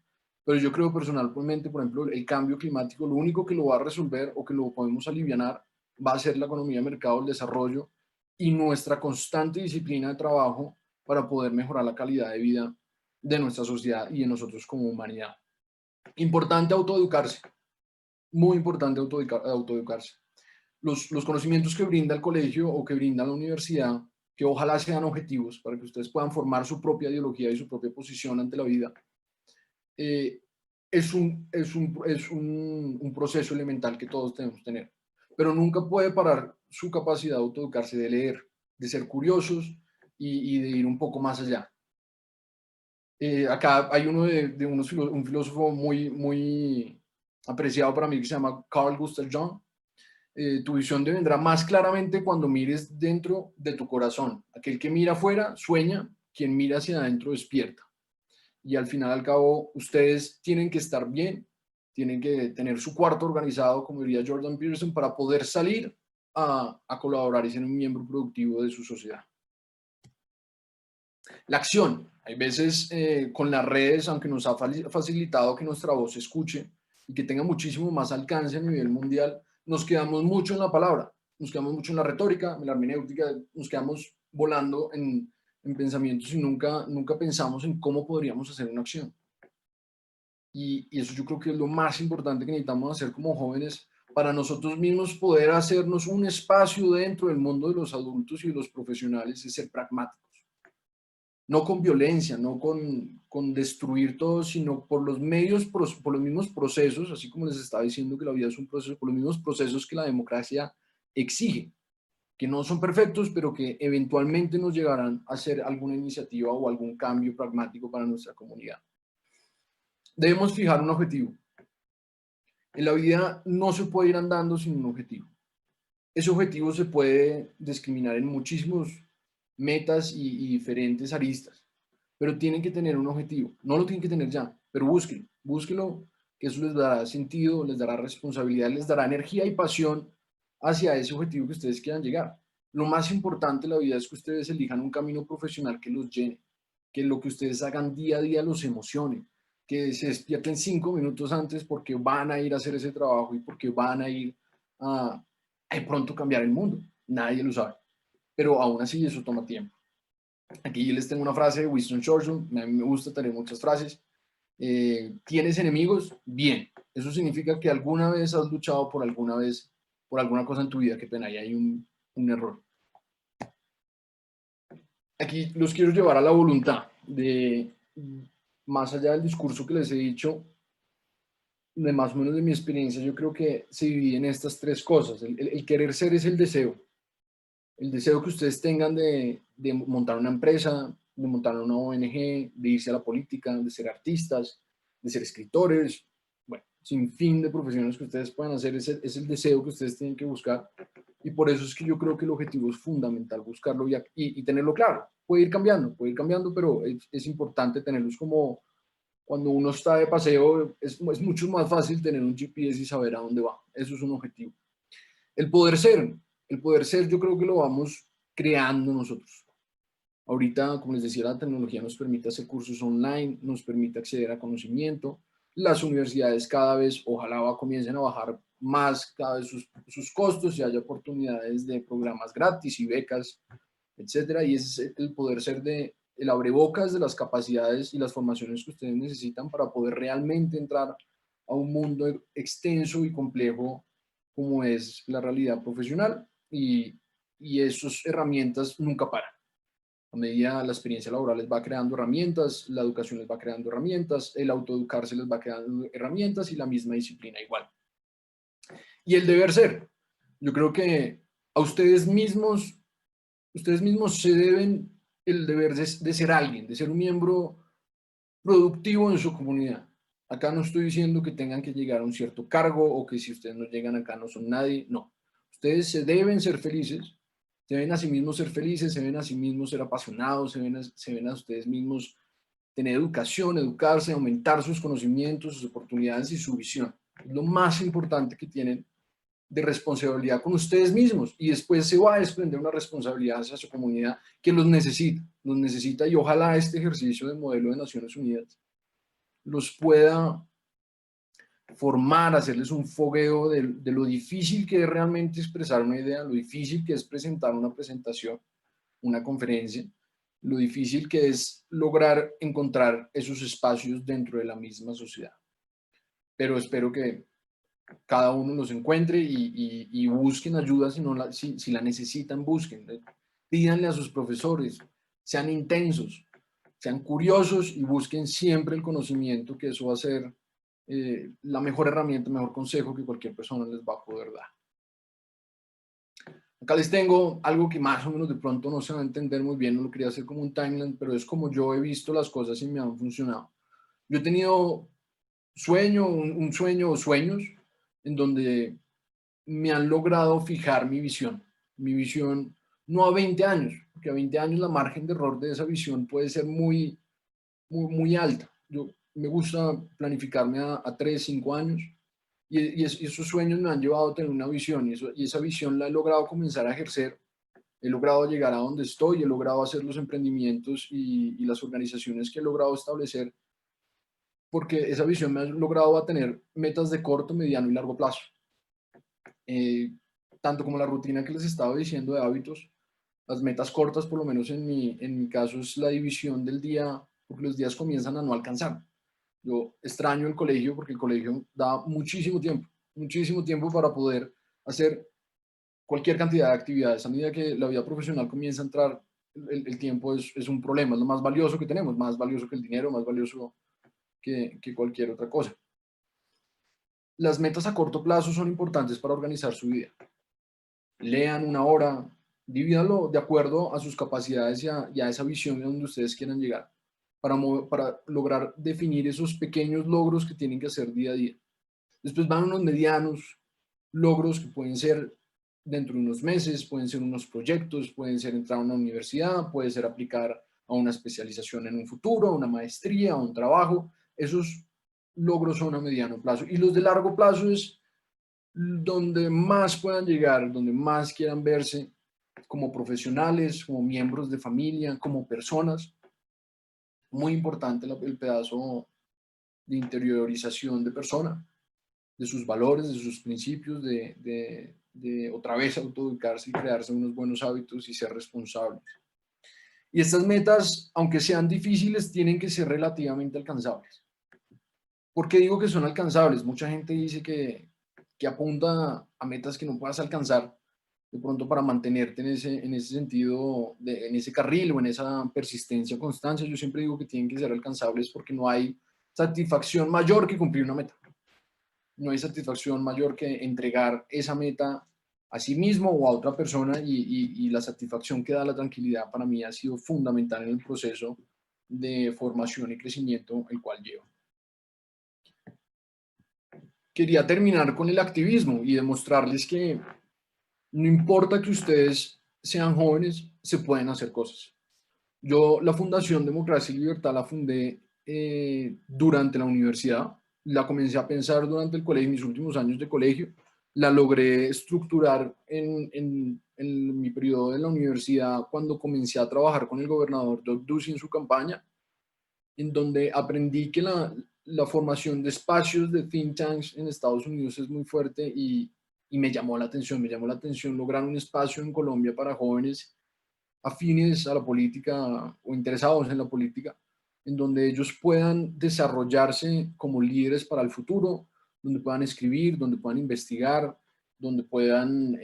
[SPEAKER 3] pero yo creo personalmente, por ejemplo, el cambio climático, lo único que lo va a resolver, o que lo podemos alivianar, va a ser la economía de mercado, el desarrollo y nuestra constante disciplina de trabajo para poder mejorar la calidad de vida de nuestra sociedad y de nosotros como humanidad. Importante autoeducarse, muy importante autoeducarse. Los conocimientos que brinda el colegio o que brinda la universidad, que ojalá sean objetivos para que ustedes puedan formar su propia ideología y su propia posición ante la vida, es un proceso elemental que todos tenemos que tener, pero nunca puede parar su capacidad de autoeducarse, de leer, de ser curiosos y de ir un poco más allá. Acá hay un filósofo muy apreciado para mí, que se llama Carl Gustav Jung. Tu visión te vendrá más claramente cuando mires dentro de tu corazón. Aquel que mira afuera sueña, quien mira hacia adentro despierta. Y al final, al cabo, ustedes tienen que estar bien, tienen que tener su cuarto organizado, como diría Jordan Peterson, para poder salir a colaborar y ser un miembro productivo de su sociedad. La acción. Hay veces con las redes, aunque nos ha facilitado que nuestra voz se escuche, y que tenga muchísimo más alcance a nivel mundial, nos quedamos mucho en la palabra, nos quedamos mucho en la retórica, en la hermenéutica, nos quedamos volando en pensamientos y nunca pensamos en cómo podríamos hacer una acción. Y eso yo creo que es lo más importante que necesitamos hacer como jóvenes para nosotros mismos poder hacernos un espacio dentro del mundo de los adultos y de los profesionales, es ser pragmáticos. No con violencia, no con destruir todo, sino por los medios, por los mismos procesos, así como les estaba diciendo que la vida es un proceso, por los mismos procesos que la democracia exige, que no son perfectos, pero que eventualmente nos llegarán a hacer alguna iniciativa o algún cambio pragmático para nuestra comunidad. Debemos fijar un objetivo. En la vida no se puede ir andando sin un objetivo. Ese objetivo se puede discriminar en muchísimos metas y diferentes aristas, pero tienen que tener un objetivo. No lo tienen que tener ya, pero búsquenlo, búsquenlo, que eso les dará sentido, les dará responsabilidad, les dará energía y pasión hacia ese objetivo que ustedes quieran llegar. Lo más importante en la vida es que ustedes elijan un camino profesional que los llene, que lo que ustedes hagan día a día los emocione, que se despierten 5 minutos antes porque van a ir a hacer ese trabajo y porque van a ir a de pronto cambiar el mundo. Nadie lo sabe, pero aún así eso toma tiempo. Aquí yo les tengo una frase de Winston Churchill, a mí me gusta tener muchas frases. ¿Tienes enemigos? Bien. Eso significa que alguna vez has luchado por alguna cosa en tu vida. Qué pena, ahí hay un error. Aquí los quiero llevar a la voluntad de, más allá del discurso que les he dicho, de más o menos de mi experiencia, yo creo que se divide en estas tres cosas. El querer ser es el deseo que ustedes tengan de montar una empresa, de montar una ONG, de irse a la política, de ser artistas, de ser escritores, bueno, sin fin de profesiones que ustedes puedan hacer, es el deseo que ustedes tienen que buscar. Y por eso es que yo creo que el objetivo es fundamental buscarlo y tenerlo claro. Puede ir cambiando, pero es importante tenerlos como cuando uno está de paseo, es mucho más fácil tener un GPS y saber a dónde va. Eso es un objetivo. El poder ser yo creo que lo vamos creando nosotros. Ahorita, como les decía, la tecnología nos permite hacer cursos online, nos permite acceder a conocimiento. Las universidades cada vez, ojalá comiencen a bajar más cada vez sus costos y haya oportunidades de programas gratis y becas, etcétera. Y ese es el poder ser el abrebocas de las capacidades y las formaciones que ustedes necesitan para poder realmente entrar a un mundo extenso y complejo como es la realidad profesional y esas herramientas nunca paran. A medida la experiencia laboral les va creando herramientas, la educación les va creando herramientas, el autoeducarse les va creando herramientas y la misma disciplina igual. Y el deber ser. Yo creo que a ustedes mismos se deben el deber de ser alguien, de ser un miembro productivo en su comunidad. Acá no estoy diciendo que tengan que llegar a un cierto cargo o que si ustedes no llegan acá no son nadie, no. Ustedes se deben ser felices, se ven a sí mismos ser felices, se ven a sí mismos ser apasionados, se ven a ustedes mismos tener educación, educarse, aumentar sus conocimientos, sus oportunidades y su visión. Es lo más importante que tienen de responsabilidad con ustedes mismos y después se va a desprender una responsabilidad hacia su comunidad que los necesita y ojalá este ejercicio de modelo de Naciones Unidas los pueda formar, hacerles un fogueo de lo difícil que es realmente expresar una idea, lo difícil que es presentar una presentación, una conferencia, lo difícil que es lograr encontrar esos espacios dentro de la misma sociedad. Pero espero que cada uno los encuentre y busquen ayuda si la necesitan, busquen. Pídanle a sus profesores, sean intensos, sean curiosos y busquen siempre el conocimiento, que eso va a ser la mejor herramienta, el mejor consejo que cualquier persona les va a poder dar. Acá les tengo algo que más o menos de pronto no se va a entender muy bien, no lo quería hacer como un timeline, pero es como yo he visto las cosas y me han funcionado. Yo he tenido un sueño o sueños en donde me han logrado fijar mi visión no a 20 años, porque a 20 años la margen de error de esa visión puede ser muy alta. Yo me gusta planificarme a 3, 5 años y esos sueños me han llevado a tener una visión y esa visión la he logrado comenzar a ejercer. He logrado llegar a donde estoy, he logrado hacer los emprendimientos y las organizaciones que he logrado establecer porque esa visión me ha logrado a tener metas de corto, mediano y largo plazo. Tanto como la rutina que les estaba diciendo de hábitos, las metas cortas, por lo menos en mi caso, es la división del día, porque los días comienzan a no alcanzar. Yo extraño el colegio porque el colegio da muchísimo tiempo para poder hacer cualquier cantidad de actividades. A medida que la vida profesional comienza a entrar, el tiempo es un problema, es lo más valioso que tenemos, más valioso que el dinero, más valioso que cualquier otra cosa. Las metas a corto plazo son importantes para organizar su vida. Lean una hora, divídanlo de acuerdo a sus capacidades y a esa visión a donde ustedes quieran llegar, para lograr definir esos pequeños logros que tienen que hacer día a día. Después van unos medianos logros que pueden ser dentro de unos meses, pueden ser unos proyectos, pueden ser entrar a una universidad, puede ser aplicar a una especialización en un futuro, a una maestría, a un trabajo. Esos logros son a mediano plazo. Y los de largo plazo es donde más puedan llegar, donde más quieran verse como profesionales, como miembros de familia, como personas. Muy importante el pedazo de interiorización de persona, de sus valores, de sus principios, de otra vez autoeducarse y crearse unos buenos hábitos y ser responsables. Y estas metas, aunque sean difíciles, tienen que ser relativamente alcanzables. ¿Por qué digo que son alcanzables? Mucha gente dice que apunta a metas que no puedas alcanzar de pronto para mantenerte en ese sentido, en ese carril o en esa persistencia, constancia. Yo siempre digo que tienen que ser alcanzables porque no hay satisfacción mayor que cumplir una meta. No hay satisfacción mayor que entregar esa meta a sí mismo o a otra persona y la satisfacción que da la tranquilidad para mí ha sido fundamental en el proceso de formación y crecimiento el cual llevo. Quería terminar con el activismo y demostrarles que no importa que ustedes sean jóvenes, se pueden hacer cosas. Yo la Fundación Democracia y Libertad la fundé durante la universidad, la comencé a pensar durante el colegio, mis últimos años de colegio, la logré estructurar en mi periodo de la universidad cuando comencé a trabajar con el gobernador Doug Ducey en su campaña, en donde aprendí que la formación de espacios de think tanks en Estados Unidos es muy fuerte y me llamó la atención lograr un espacio en Colombia para jóvenes afines a la política o interesados en la política, en donde ellos puedan desarrollarse como líderes para el futuro, donde puedan escribir, donde puedan investigar, donde puedan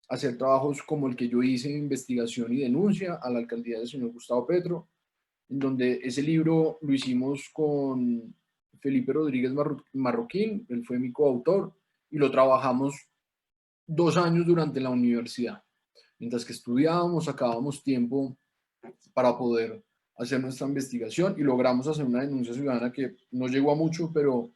[SPEAKER 3] hacer trabajos como el que yo hice en investigación y denuncia a la alcaldía del señor Gustavo Petro, en donde ese libro lo hicimos con Felipe Rodríguez Marroquín, él fue mi coautor, y lo trabajamos 2 años durante la universidad. Mientras que estudiábamos, sacábamos tiempo para poder hacer nuestra investigación y logramos hacer una denuncia ciudadana que no llegó a mucho, pero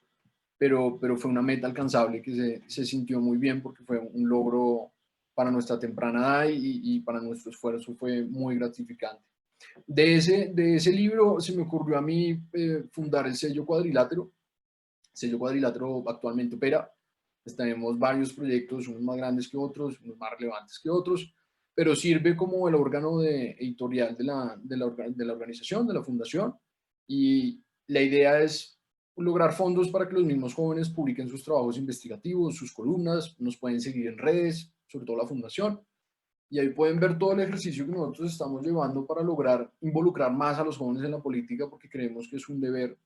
[SPEAKER 3] fue una meta alcanzable que se sintió muy bien porque fue un logro para nuestra temprana edad y para nuestro esfuerzo fue muy gratificante. De ese libro se me ocurrió a mí fundar el sello Cuadrilátero. El sello Cuadrilátero actualmente opera. Tenemos varios proyectos, unos más grandes que otros, unos más relevantes que otros, pero sirve como el órgano editorial de la organización, de la fundación, y la idea es lograr fondos para que los mismos jóvenes publiquen sus trabajos investigativos, sus columnas, nos pueden seguir en redes, sobre todo la fundación, y ahí pueden ver todo el ejercicio que nosotros estamos llevando para lograr involucrar más a los jóvenes en la política, porque creemos que es un deber,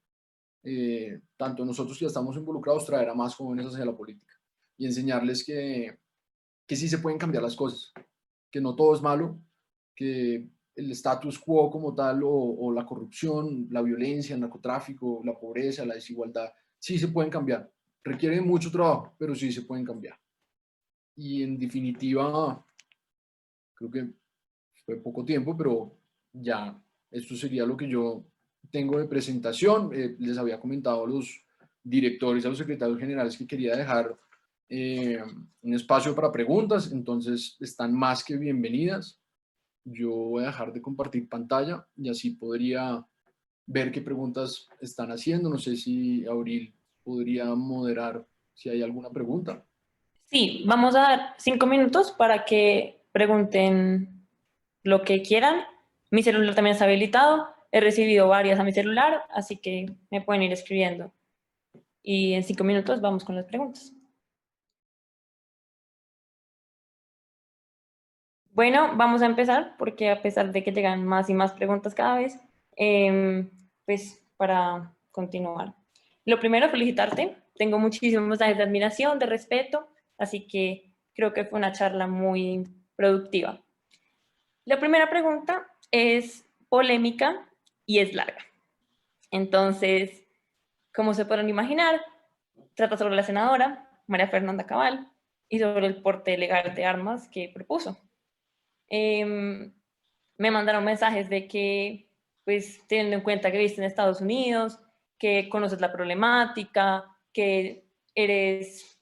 [SPEAKER 3] tanto nosotros que ya estamos involucrados, traer a más jóvenes hacia la política y enseñarles que sí se pueden cambiar las cosas, que no todo es malo, que el status quo como tal o la corrupción, la violencia, el narcotráfico, la pobreza, la desigualdad, sí se pueden cambiar. Requieren mucho trabajo, pero sí se pueden cambiar. Y en definitiva, creo que fue poco tiempo, pero ya esto sería lo que yo tengo de presentación. Les había comentado a los directores, a los secretarios generales que quería dejar un espacio para preguntas, entonces están más que bienvenidas. Yo voy a dejar de compartir pantalla y así podría ver qué preguntas están haciendo. No sé si Abril podría moderar si hay alguna pregunta.
[SPEAKER 1] Sí, vamos a dar 5 minutos para que pregunten lo que quieran. Mi celular también está habilitado.
[SPEAKER 4] he recibido varias a mi celular, así que me pueden ir escribiendo. Y en 5 minutos vamos con las preguntas. Bueno, vamos a empezar porque a pesar de que llegan más y más preguntas cada vez, pues para continuar. Lo primero, felicitarte. Tengo muchísimos mensajes de admiración, de respeto, así que creo que fue una charla muy productiva. La primera pregunta es polémica y es larga. Entonces, como se podrán imaginar, trata sobre la senadora María Fernanda Cabal y sobre el porte legal de armas que propuso. Me mandaron mensajes de que, pues, teniendo en cuenta que viste en Estados Unidos, que conoces la problemática, que eres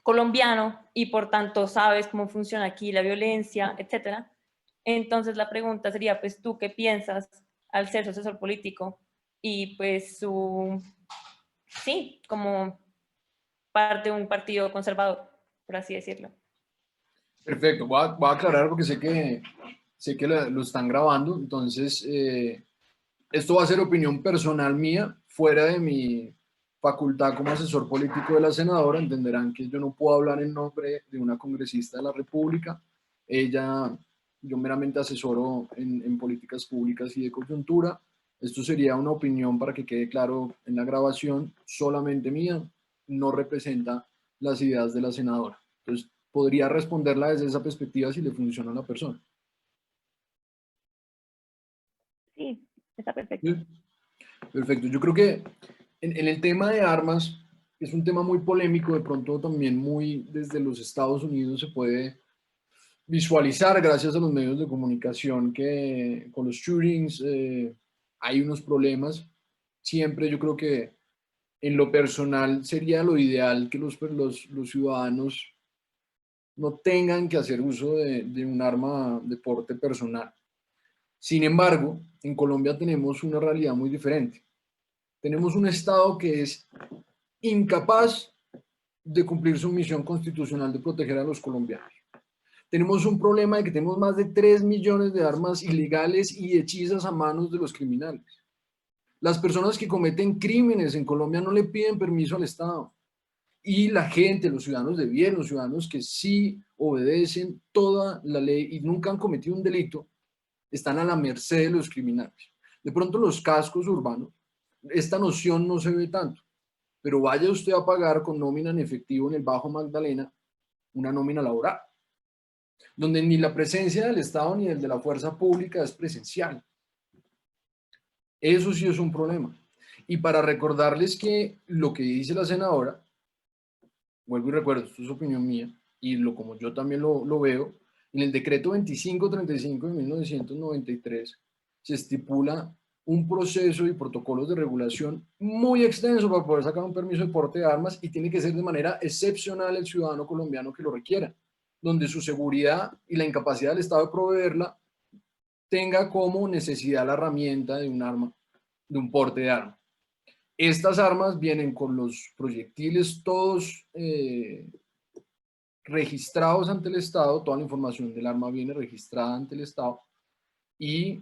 [SPEAKER 4] colombiano y por tanto sabes cómo funciona aquí la violencia, etcétera. Entonces la pregunta sería, pues, ¿tú qué piensas al ser su asesor político y pues sí, como parte de un partido conservador, por así decirlo?
[SPEAKER 3] Perfecto, voy a aclarar porque sé que lo están grabando, entonces esto va a ser opinión personal mía, fuera de mi facultad como asesor político de la senadora. Entenderán que yo no puedo hablar en nombre de una congresista de la República. Yo meramente asesoro en políticas públicas y de coyuntura. Esto sería una opinión, para que quede claro en la grabación, solamente mía, no representa las ideas de la senadora. Entonces, podría responderla desde esa perspectiva si le funciona a la persona.
[SPEAKER 1] Sí, está perfecto.
[SPEAKER 3] Perfecto. Yo creo que en el tema de armas es un tema muy polémico, de pronto también muy desde los Estados Unidos se puede visualizar gracias a los medios de comunicación que con los shootings hay unos problemas. Siempre yo creo que en lo personal sería lo ideal que los ciudadanos no tengan que hacer uso de un arma de porte personal. Sin embargo, en Colombia tenemos una realidad muy diferente. Tenemos un Estado que es incapaz de cumplir su misión constitucional de proteger a los colombianos. Tenemos un problema de que tenemos más de 3 millones de armas ilegales y hechizas a manos de los criminales. Las personas que cometen crímenes en Colombia no le piden permiso al Estado. Y la gente, los ciudadanos de bien, los ciudadanos que sí obedecen toda la ley y nunca han cometido un delito, están a la merced de los criminales. De pronto los cascos urbanos, esta noción no se ve tanto, pero vaya usted a pagar con nómina en efectivo en el Bajo Magdalena una nómina laboral, donde ni la presencia del Estado ni el de la fuerza pública es presencial. Eso sí es un problema. Y para recordarles que lo que dice la senadora, vuelvo y recuerdo, esto es opinión mía, y como yo también lo veo, en el decreto 2535 de 1993 se estipula un proceso y protocolos de regulación muy extenso para poder sacar un permiso de porte de armas, y tiene que ser de manera excepcional el ciudadano colombiano que lo requiera, donde su seguridad y la incapacidad del Estado de proveerla tenga como necesidad la herramienta de un arma, de un porte de arma. Estas armas vienen con los proyectiles todos registrados ante el Estado, toda la información del arma viene registrada ante el Estado y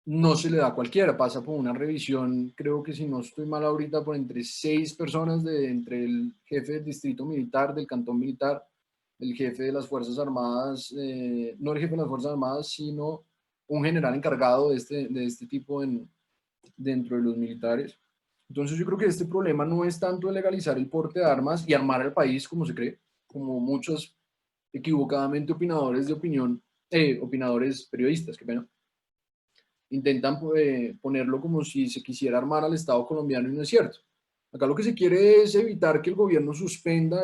[SPEAKER 3] no se le da a cualquiera, pasa por una revisión, creo que si no estoy mal ahorita, por entre 6 personas, entre el jefe del distrito militar, del cantón militar, el jefe de las Fuerzas Armadas, no el jefe de las Fuerzas Armadas, sino un general encargado de este tipo dentro de los militares. Entonces yo creo que este problema no es tanto de legalizar el porte de armas y armar al país como se cree, como muchos equivocadamente opinadores de opinión, opinadores periodistas, qué pena, intentan ponerlo como si se quisiera armar al Estado colombiano, y no es cierto. Acá lo que se quiere es evitar que el gobierno suspenda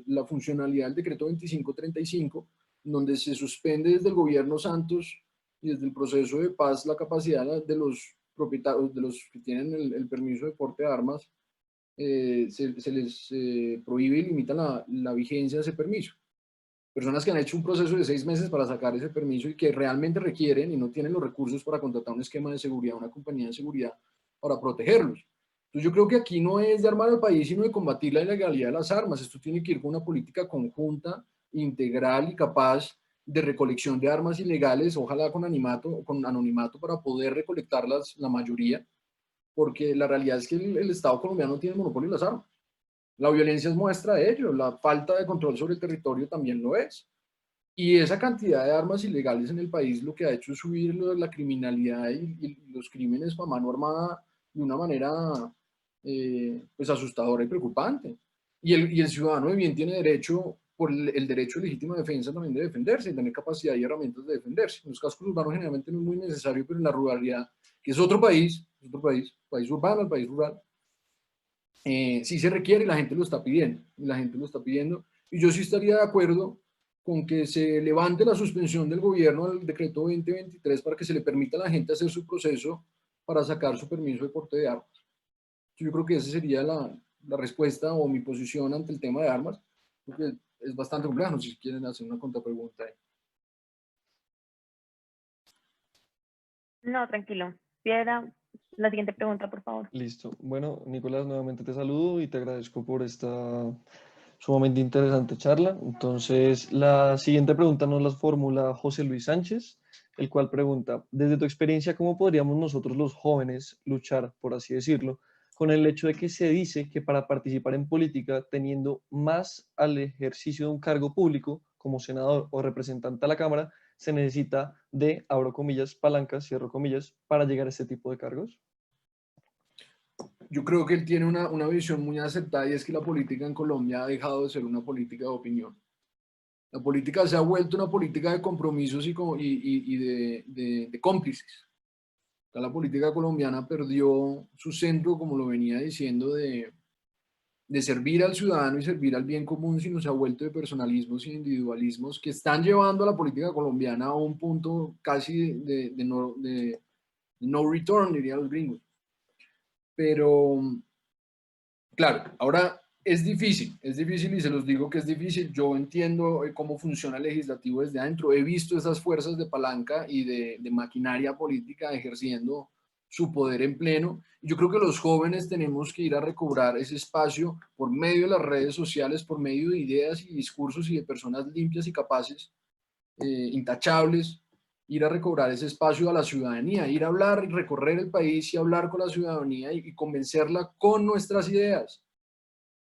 [SPEAKER 3] la funcionalidad del decreto 2535, donde se suspende desde el gobierno Santos y desde el proceso de paz la capacidad de los propietarios, de los que tienen el permiso de porte de armas, se les prohíbe y limita la vigencia de ese permiso. Personas que han hecho un proceso de 6 meses para sacar ese permiso y que realmente requieren y no tienen los recursos para contratar un esquema de seguridad, una compañía de seguridad para protegerlos. Entonces yo creo que aquí no es de armar al país, sino de combatir la ilegalidad de las armas. Esto tiene que ir con una política conjunta, integral y capaz de recolección de armas ilegales, ojalá con anonimato para poder recolectarlas la mayoría, porque la realidad es que el Estado colombiano tiene monopolio de las armas. La violencia es muestra de ello, la falta de control sobre el territorio también lo es. Y esa cantidad de armas ilegales en el país lo que ha hecho es subir la criminalidad y los crímenes a mano armada de una manera pues asustadora y preocupante. Y el ciudadano de bien tiene derecho, por el derecho de legítima defensa también de defenderse y tener capacidad y herramientas de defenderse. En los cascos urbanos generalmente no es muy necesario, pero en la ruralidad, que es otro país urbano, el país rural, sí se requiere y la gente lo está pidiendo. Y yo sí estaría de acuerdo con que se levante la suspensión del gobierno al decreto 2023 para que se le permita a la gente hacer su proceso para sacar su permiso de porte de armas. Yo creo que esa sería la respuesta o mi posición ante el tema de armas, porque es bastante complejo. No sé si quieren hacer una contrapregunta ahí.
[SPEAKER 1] No, tranquilo. Piedra, la siguiente pregunta, por favor.
[SPEAKER 2] Listo. Bueno, Nicolás, nuevamente te saludo y te agradezco por esta sumamente interesante charla. Entonces, la siguiente pregunta nos la formula José Luis Sánchez, el cual pregunta, desde tu experiencia, ¿cómo podríamos nosotros los jóvenes luchar, por así decirlo, con el hecho de que se dice que para participar en política, teniendo más al ejercicio de un cargo público, como senador o representante a la Cámara, se necesita de, abro comillas, palancas, cierro comillas, para llegar a este tipo de cargos?
[SPEAKER 3] Yo creo que él tiene una visión muy acertada y es que la política en Colombia ha dejado de ser una política de opinión. La política se ha vuelto una política de compromisos y de cómplices. La política colombiana perdió su centro, como lo venía diciendo, de servir al ciudadano y servir al bien común, sino se ha vuelto de personalismos y individualismos que están llevando a la política colombiana a un punto casi de no return, dirían los gringos. Pero, claro, ahora es difícil y se los digo que es difícil. Yo entiendo cómo funciona el legislativo desde adentro. He visto esas fuerzas de palanca y de maquinaria política ejerciendo su poder en pleno. Yo creo que los jóvenes tenemos que ir a recobrar ese espacio por medio de las redes sociales, por medio de ideas y discursos y de personas limpias y capaces, intachables, ir a recobrar ese espacio a la ciudadanía, ir a hablar y recorrer el país y hablar con la ciudadanía y convencerla con nuestras ideas.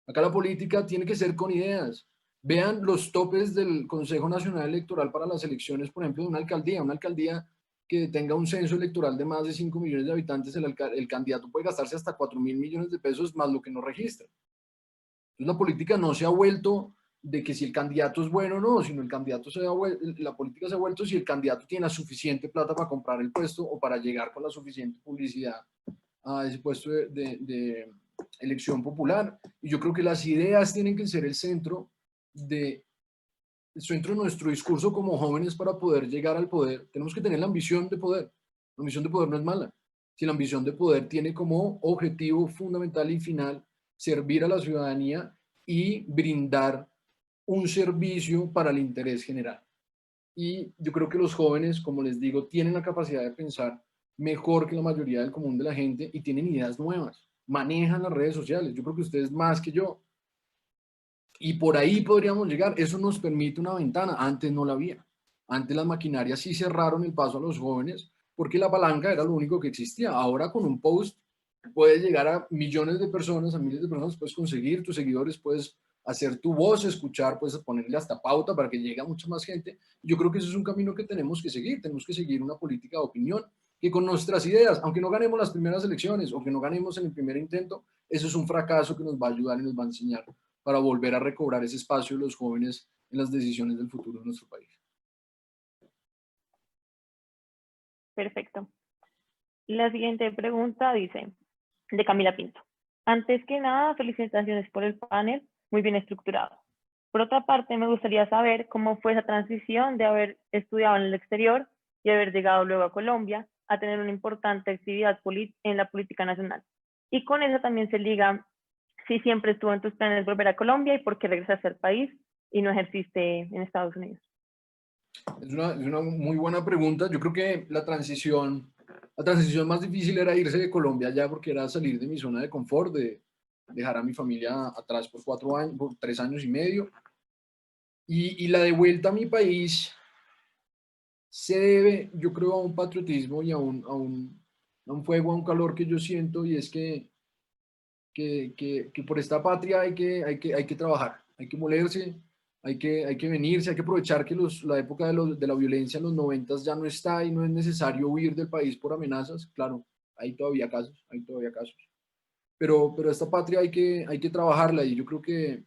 [SPEAKER 3] Acá la política tiene que ser con ideas. Vean los topes del Consejo Nacional Electoral para las elecciones, por ejemplo, de una alcaldía que tenga un censo electoral de más de 5 millones de habitantes, el candidato puede gastarse hasta 4.000 millones de pesos más lo que no registra. Entonces la política no se ha vuelto de que si el candidato es bueno o no, sino la política se ha vuelto si el candidato tiene la suficiente plata para comprar el puesto o para llegar con la suficiente publicidad a ese puesto de elección popular. Y yo creo que las ideas tienen que ser el centro de nuestro discurso como jóvenes para poder llegar al poder. Tenemos que tener la ambición de poder. La ambición de poder no es mala. Si la ambición de poder tiene como objetivo fundamental y final servir a la ciudadanía y brindar un servicio para el interés general. Y yo creo que los jóvenes, como les digo, tienen la capacidad de pensar mejor que la mayoría del común de la gente y tienen ideas nuevas, manejan las redes sociales. Yo creo que ustedes más que yo. Y por ahí podríamos llegar. Eso nos permite una ventana. Antes no la había. Antes las maquinarias sí cerraron el paso a los jóvenes porque la palanca era lo único que existía. Ahora con un post puedes llegar a millones de personas, a miles de personas, puedes conseguir tus seguidores, puedes hacer tu voz escuchar, puedes ponerle hasta pauta para que llegue a mucha más gente. Yo creo que ese es un camino que tenemos que seguir una política de opinión que con nuestras ideas, aunque no ganemos las primeras elecciones o que no ganemos en el primer intento, eso es un fracaso que nos va a ayudar y nos va a enseñar para volver a recobrar ese espacio de los jóvenes en las decisiones del futuro de nuestro país.
[SPEAKER 1] Perfecto. La siguiente pregunta dice, de Camila Pinto. Antes que nada, felicitaciones por el panel, muy bien estructurado. Por otra parte, me gustaría saber cómo fue esa transición de haber estudiado en el exterior y haber llegado luego a Colombia a tener una importante actividad en la política nacional. Y con eso también se liga si siempre estuvo en tus planes volver a Colombia y por qué regresaste al país y no ejerciste en Estados Unidos.
[SPEAKER 3] Es una muy buena pregunta. Yo creo que la transición más difícil era irse de Colombia ya porque era salir de mi zona de confort, de dejar a mi familia atrás por 3 años y medio. Y la de vuelta a mi país se debe, yo creo, a un patriotismo y a un fuego, a un calor que yo siento, y es que por esta patria hay que trabajar, hay que molerse, hay que venirse, hay que aprovechar que la época de la violencia en los 90 ya no está y no es necesario huir del país por amenazas. Claro, hay todavía casos, pero esta patria hay que trabajarla, y yo creo que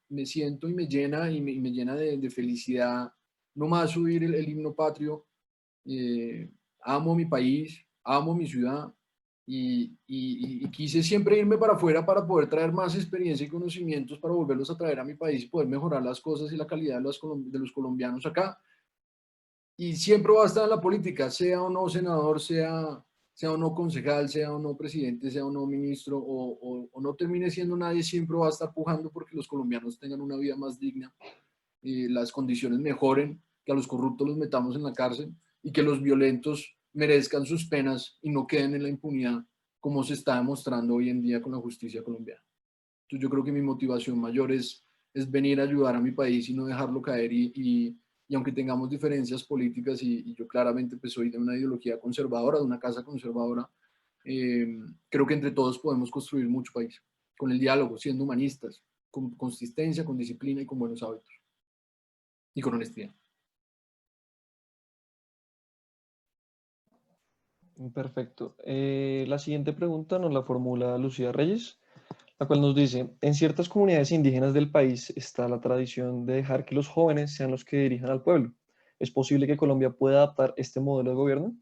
[SPEAKER 3] me siento y me llena, y me llena de felicidad no más subir el himno patrio. Amo mi país, amo mi ciudad, y quise siempre irme para afuera para poder traer más experiencia y conocimientos para volverlos a traer a mi país y poder mejorar las cosas y la calidad de los colombianos acá. Y siempre va a estar en la política, sea o no senador, sea o no concejal, sea o no presidente, sea o no ministro, o no termine siendo nadie, siempre va a estar pujando porque los colombianos tengan una vida más digna, las condiciones mejoren, que a los corruptos los metamos en la cárcel y que los violentos merezcan sus penas y no queden en la impunidad, como se está demostrando hoy en día con la justicia colombiana. Entonces yo creo que mi motivación mayor es venir a ayudar a mi país y no dejarlo caer, y aunque tengamos diferencias políticas, y yo claramente pues soy de una ideología conservadora, de una casa conservadora, creo que entre todos podemos construir mucho país, con el diálogo, siendo humanistas, con consistencia, con disciplina y con buenos hábitos, y con honestidad.
[SPEAKER 2] Perfecto. La siguiente pregunta nos la formula Lucía Reyes, la cual nos dice: en ciertas comunidades indígenas del país está la tradición de dejar que los jóvenes sean los que dirijan al pueblo. ¿Es posible que Colombia pueda adaptar este modelo de gobierno?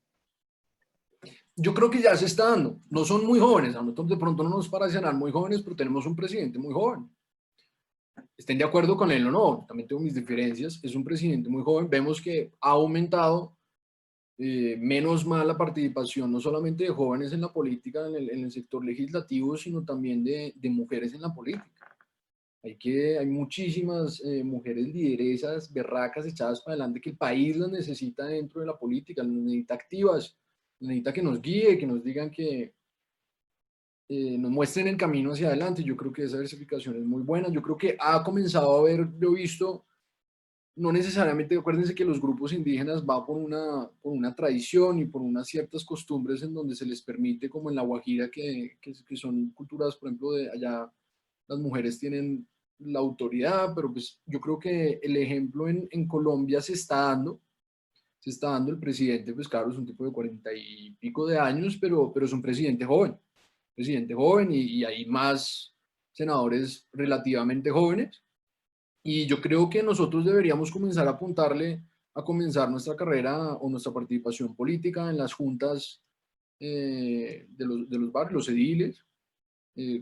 [SPEAKER 3] Yo creo que ya se está dando. No son muy jóvenes, a nosotros de pronto no nos parecerán muy jóvenes, pero tenemos un presidente muy joven. Estén de acuerdo con él o no, también tengo mis diferencias. Es un presidente muy joven. Vemos que ha aumentado, menos mal, la participación no solamente de jóvenes en la política, en el sector legislativo, sino también de mujeres en la política. Hay muchísimas mujeres lideresas, berracas, echadas para adelante, que el país las necesita dentro de la política, las necesita activas, necesita que nos guíe, que nos digan que nos muestren el camino hacia adelante. Yo creo que esa diversificación es muy buena. Yo creo que ha comenzado a haber, yo he visto, no necesariamente, acuérdense que los grupos indígenas va por una tradición y por unas ciertas costumbres en donde se les permite, como en La Guajira, que son culturas, por ejemplo, de allá las mujeres tienen la autoridad, pero pues yo creo que el ejemplo en Colombia se está dando. El presidente, pues claro, es un tipo de 40 y pico de años, pero es un presidente joven, y hay más senadores relativamente jóvenes, y yo creo que nosotros deberíamos comenzar a apuntarle a comenzar nuestra carrera o nuestra participación política en las juntas de los barrios, los ediles,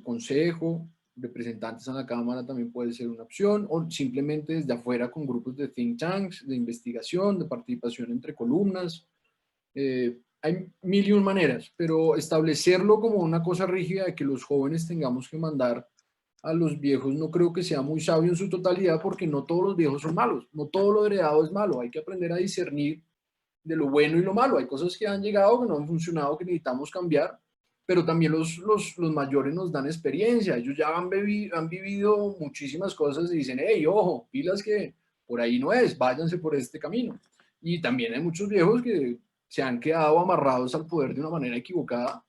[SPEAKER 3] consejo, representantes a la Cámara también puede ser una opción, o simplemente desde afuera con grupos de think tanks, de investigación, de participación entre columnas. Hay mil y un maneras, pero establecerlo como una cosa rígida de que los jóvenes tengamos que mandar a los viejos, no creo que sea muy sabio en su totalidad, porque no todos los viejos son malos, no todo lo heredado es malo, hay que aprender a discernir de lo bueno y lo malo. Hay cosas que han llegado, que no han funcionado, que necesitamos cambiar, pero también los mayores nos dan experiencia, ellos ya han vivido muchísimas cosas y dicen: hey, ojo, pilas que por ahí no es, váyanse por este camino. Y también hay muchos viejos que se han quedado amarrados al poder de una manera equivocada,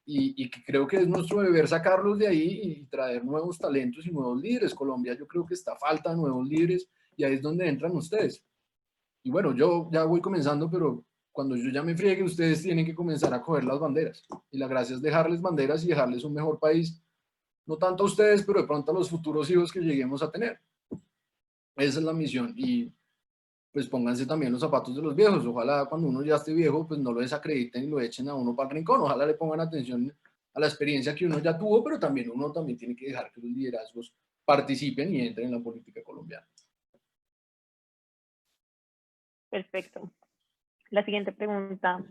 [SPEAKER 3] y que creo que es nuestro deber sacarlos de ahí y traer nuevos talentos y nuevos líderes. Colombia, yo creo que está falta de nuevos líderes, y ahí es donde entran ustedes. Y bueno, yo ya voy comenzando, pero cuando yo ya me friegue, ustedes tienen que comenzar a coger las banderas. Y la gracia es dejarles banderas y dejarles un mejor país, no tanto a ustedes, pero de pronto a los futuros hijos que lleguemos a tener. Esa es la misión. Y pues pónganse también los zapatos de los viejos. Ojalá cuando uno ya esté viejo, pues no lo desacrediten y lo echen a uno para el rincón. Ojalá le pongan atención a la experiencia que uno ya tuvo, pero también uno también tiene que dejar que los liderazgos participen y entren en la política colombiana.
[SPEAKER 1] Perfecto. La siguiente pregunta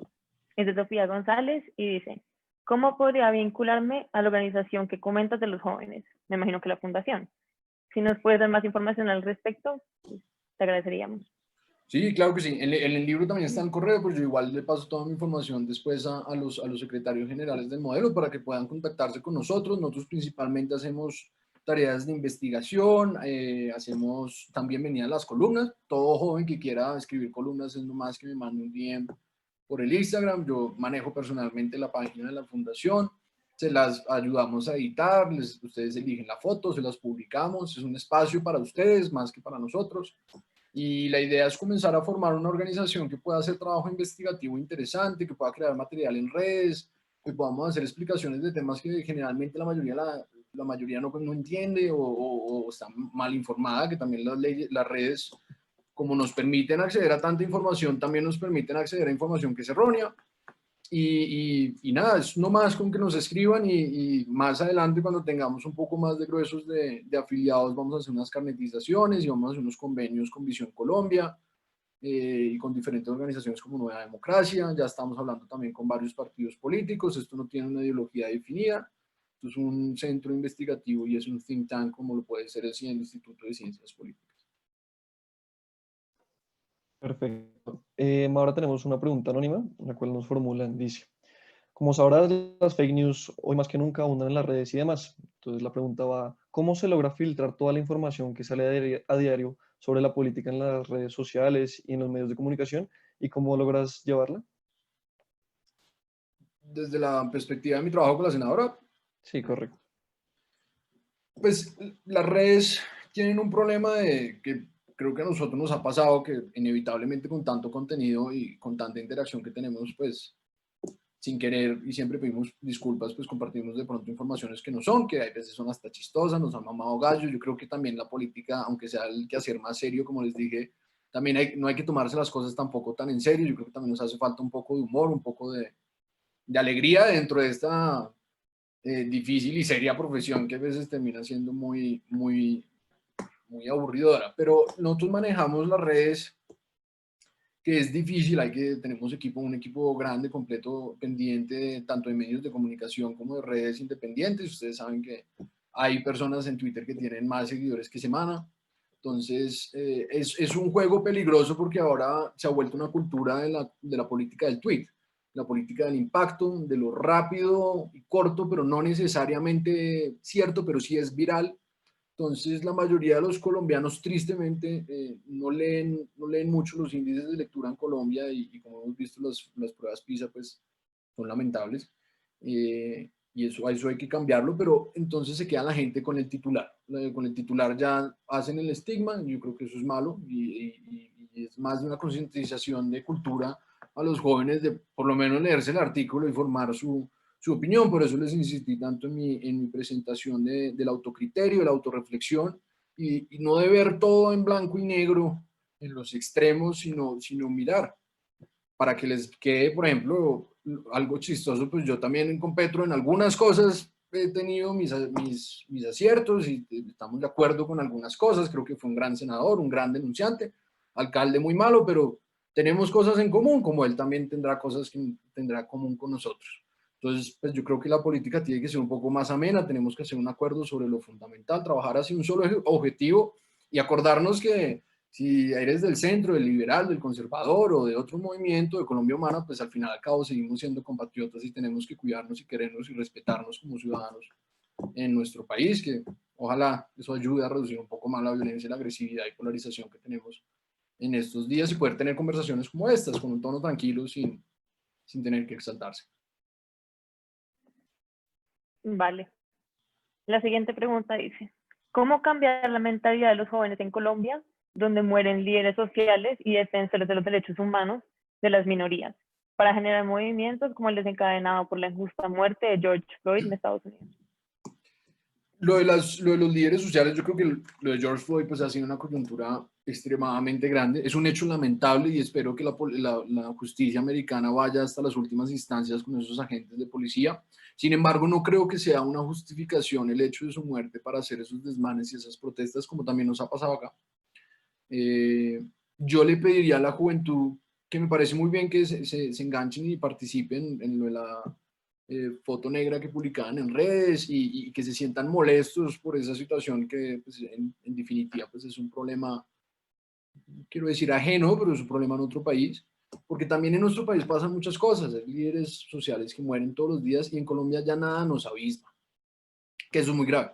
[SPEAKER 1] es de Sofía González y dice: ¿cómo podría vincularme a la organización que comentas de los jóvenes? Me imagino que la fundación. Si nos puedes dar más información al respecto, pues, te agradeceríamos.
[SPEAKER 3] Sí, claro que sí. En el libro también está el correo, pues yo igual le paso toda mi información después a los secretarios generales del modelo para que puedan contactarse con nosotros. Nosotros principalmente hacemos tareas de investigación, hacemos también bienvenidas las columnas. Todo joven que quiera escribir columnas es nomás que me mande un DM por el Instagram. Yo manejo personalmente la página de la fundación, se las ayudamos a editar, ustedes eligen la foto, se las publicamos, es un espacio para ustedes más que para nosotros. Y la idea es comenzar a formar una organización que pueda hacer trabajo investigativo interesante, que pueda crear material en redes, que podamos hacer explicaciones de temas que generalmente la mayoría no entiende o está mal informada, que también las redes, como nos permiten acceder a tanta información, también nos permiten acceder a información que es errónea. Y nada, es no más con que nos escriban y más adelante cuando tengamos un poco más de gruesos de afiliados vamos a hacer unas carnetizaciones y vamos a hacer unos convenios con Visión Colombia y con diferentes organizaciones como Nueva Democracia. Ya estamos hablando también con varios partidos políticos. Esto no tiene una ideología definida. Esto es un centro investigativo y es un think tank como lo puede ser el Instituto de Ciencias Políticas.
[SPEAKER 2] Perfecto. Ahora tenemos una pregunta anónima, la cual nos formulan, dice, como sabrás, las fake news hoy más que nunca abundan en las redes y demás. Entonces la pregunta va, ¿cómo se logra filtrar toda la información que sale a diario sobre la política en las redes sociales y en los medios de comunicación? ¿Y cómo logras llevarla?
[SPEAKER 3] Desde la perspectiva de mi trabajo con la senadora,
[SPEAKER 2] Sí, correcto.
[SPEAKER 3] pues las redes tienen un problema de que creo que a nosotros nos ha pasado que inevitablemente con tanto contenido y con tanta interacción que tenemos, pues sin querer y siempre pedimos disculpas, pues compartimos de pronto informaciones que no son, que a veces son hasta chistosas, nos han mamado gallo. Yo creo que también la política, aunque sea el quehacer más serio, como les dije, también no hay que tomarse las cosas tampoco tan en serio. Yo creo que también nos hace falta un poco de humor, un poco de alegría dentro de esta difícil y seria profesión que a veces termina siendo muy aburridora. Pero nosotros manejamos las redes, que es difícil, tenemos un equipo grande, completo, pendiente, tanto de medios de comunicación como de redes independientes. Ustedes saben que hay personas en Twitter que tienen más seguidores que Semana. Entonces, es un juego peligroso porque ahora se ha vuelto una cultura de la política del tweet, la política del impacto, de lo rápido y corto, pero no necesariamente cierto, pero sí es viral. Entonces, la mayoría de los colombianos, tristemente, no leen mucho los índices de lectura en Colombia y como hemos visto, las pruebas PISA, pues, son lamentables. Y eso hay que cambiarlo, pero entonces se queda la gente con el titular. Con el titular ya hacen el estigma, yo creo que eso es malo y es más de una concientización de cultura a los jóvenes de por lo menos leerse el artículo y formar su opinión. Por eso les insistí tanto en mi presentación del autocriterio, de la autorreflexión y no de ver todo en blanco y negro en los extremos, sino mirar para que les quede, por ejemplo, algo chistoso. Pues yo también con Petro en algunas cosas he tenido mis aciertos y estamos de acuerdo con algunas cosas. Creo que fue un gran senador, un gran denunciante, alcalde muy malo, pero tenemos cosas en común, como él también tendrá cosas que tendrá en común con nosotros. Entonces, pues yo creo que la política tiene que ser un poco más amena, tenemos que hacer un acuerdo sobre lo fundamental, trabajar hacia un solo objetivo y acordarnos que si eres del centro, del liberal, del conservador o de otro movimiento de Colombia Humana, pues al final al cabo seguimos siendo compatriotas y tenemos que cuidarnos y querernos y respetarnos como ciudadanos en nuestro país, que ojalá eso ayude a reducir un poco más la violencia, la agresividad y polarización que tenemos en estos días y poder tener conversaciones como estas, con un tono tranquilo, sin tener que exaltarse.
[SPEAKER 1] Vale. La siguiente pregunta dice, ¿cómo cambiar la mentalidad de los jóvenes en Colombia, donde mueren líderes sociales y defensores de los derechos humanos de las minorías, para generar movimientos como el desencadenado por la injusta muerte de George Floyd en Estados Unidos?
[SPEAKER 3] Lo de los líderes sociales, yo creo que lo de George Floyd pues, ha sido una coyuntura extremadamente grande. Es un hecho lamentable y espero que la justicia americana vaya hasta las últimas instancias con esos agentes de policía. Sin embargo, no creo que sea una justificación el hecho de su muerte para hacer esos desmanes y esas protestas, como también nos ha pasado acá. Yo le pediría a la juventud, que me parece muy bien que se enganchen y participen en lo de la foto negra que publicaban en redes y que se sientan molestos por esa situación que pues, en definitiva pues, es un problema, quiero decir ajeno, pero es un problema en otro país, porque también en nuestro país pasan muchas cosas, hay líderes sociales que mueren todos los días y en Colombia ya nada nos avisma, que eso es muy grave.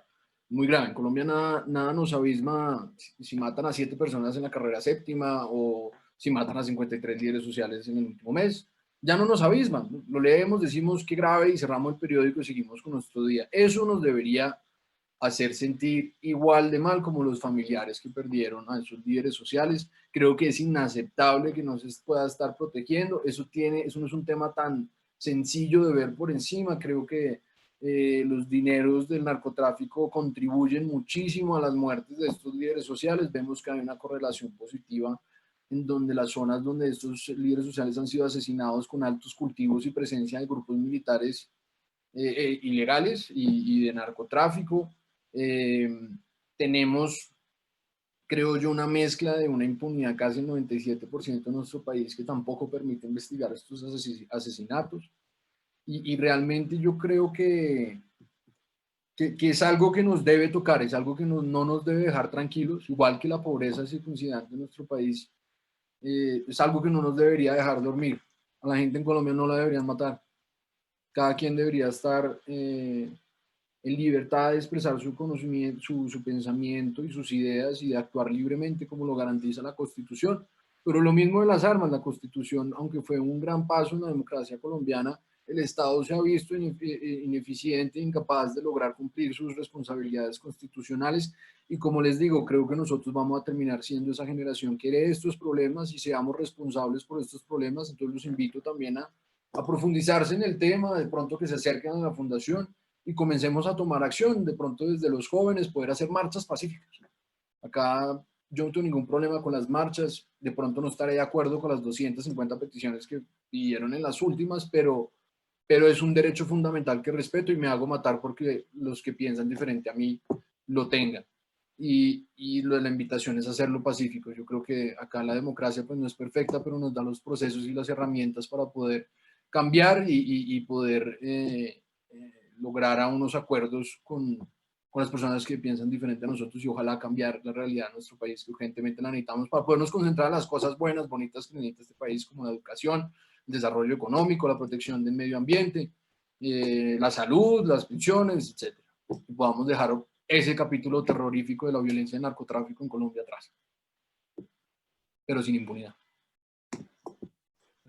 [SPEAKER 3] muy grave. En Colombia nada nos abisma si matan a 7 personas en la carrera séptima o si matan a 53 líderes sociales en el último mes. Ya no nos abisma, lo leemos, decimos qué grave y cerramos el periódico y seguimos con nuestro día. Eso nos debería hacer sentir igual de mal como los familiares que perdieron a esos líderes sociales. Creo que es inaceptable que no se pueda estar protegiendo. Eso no es un tema tan sencillo de ver por encima. Creo que los dineros del narcotráfico contribuyen muchísimo a las muertes de estos líderes sociales. Vemos que hay una correlación positiva en donde las zonas donde estos líderes sociales han sido asesinados con altos cultivos y presencia de grupos militares ilegales y de narcotráfico. Tenemos, creo yo, una mezcla de una impunidad casi el 97% en nuestro país que tampoco permite investigar estos asesinatos. Y realmente yo creo que es algo que nos debe tocar, es algo que no nos debe dejar tranquilos, igual que la pobreza circuncidante en nuestro país, es algo que no nos debería dejar dormir. A la gente en Colombia no la deberían matar. Cada quien debería estar en libertad de expresar su conocimiento, su pensamiento y sus ideas y de actuar libremente como lo garantiza la Constitución. Pero lo mismo de las armas, la Constitución, aunque fue un gran paso en la democracia colombiana, el Estado se ha visto ineficiente, incapaz de lograr cumplir sus responsabilidades constitucionales y como les digo, creo que nosotros vamos a terminar siendo esa generación que herede estos problemas y seamos responsables por estos problemas. Entonces los invito también a profundizarse en el tema, de pronto que se acerquen a la fundación y comencemos a tomar acción, de pronto desde los jóvenes, poder hacer marchas pacíficas. Acá yo no tengo ningún problema con las marchas, de pronto no estaré de acuerdo con las 250 peticiones que pidieron en las últimas, pero es un derecho fundamental que respeto y me hago matar porque los que piensan diferente a mí lo tengan. Y la invitación es hacerlo pacífico. Yo creo que acá la democracia pues no es perfecta, pero nos da los procesos y las herramientas para poder cambiar y poder lograr a unos acuerdos con las personas que piensan diferente a nosotros y ojalá cambiar la realidad de nuestro país que urgentemente la necesitamos para podernos concentrar en las cosas buenas, bonitas que necesita este país como la educación, el desarrollo económico, la protección del medio ambiente, la salud, las pensiones, etc. Y podamos dejar ese capítulo terrorífico de la violencia y el narcotráfico en Colombia atrás, pero sin impunidad.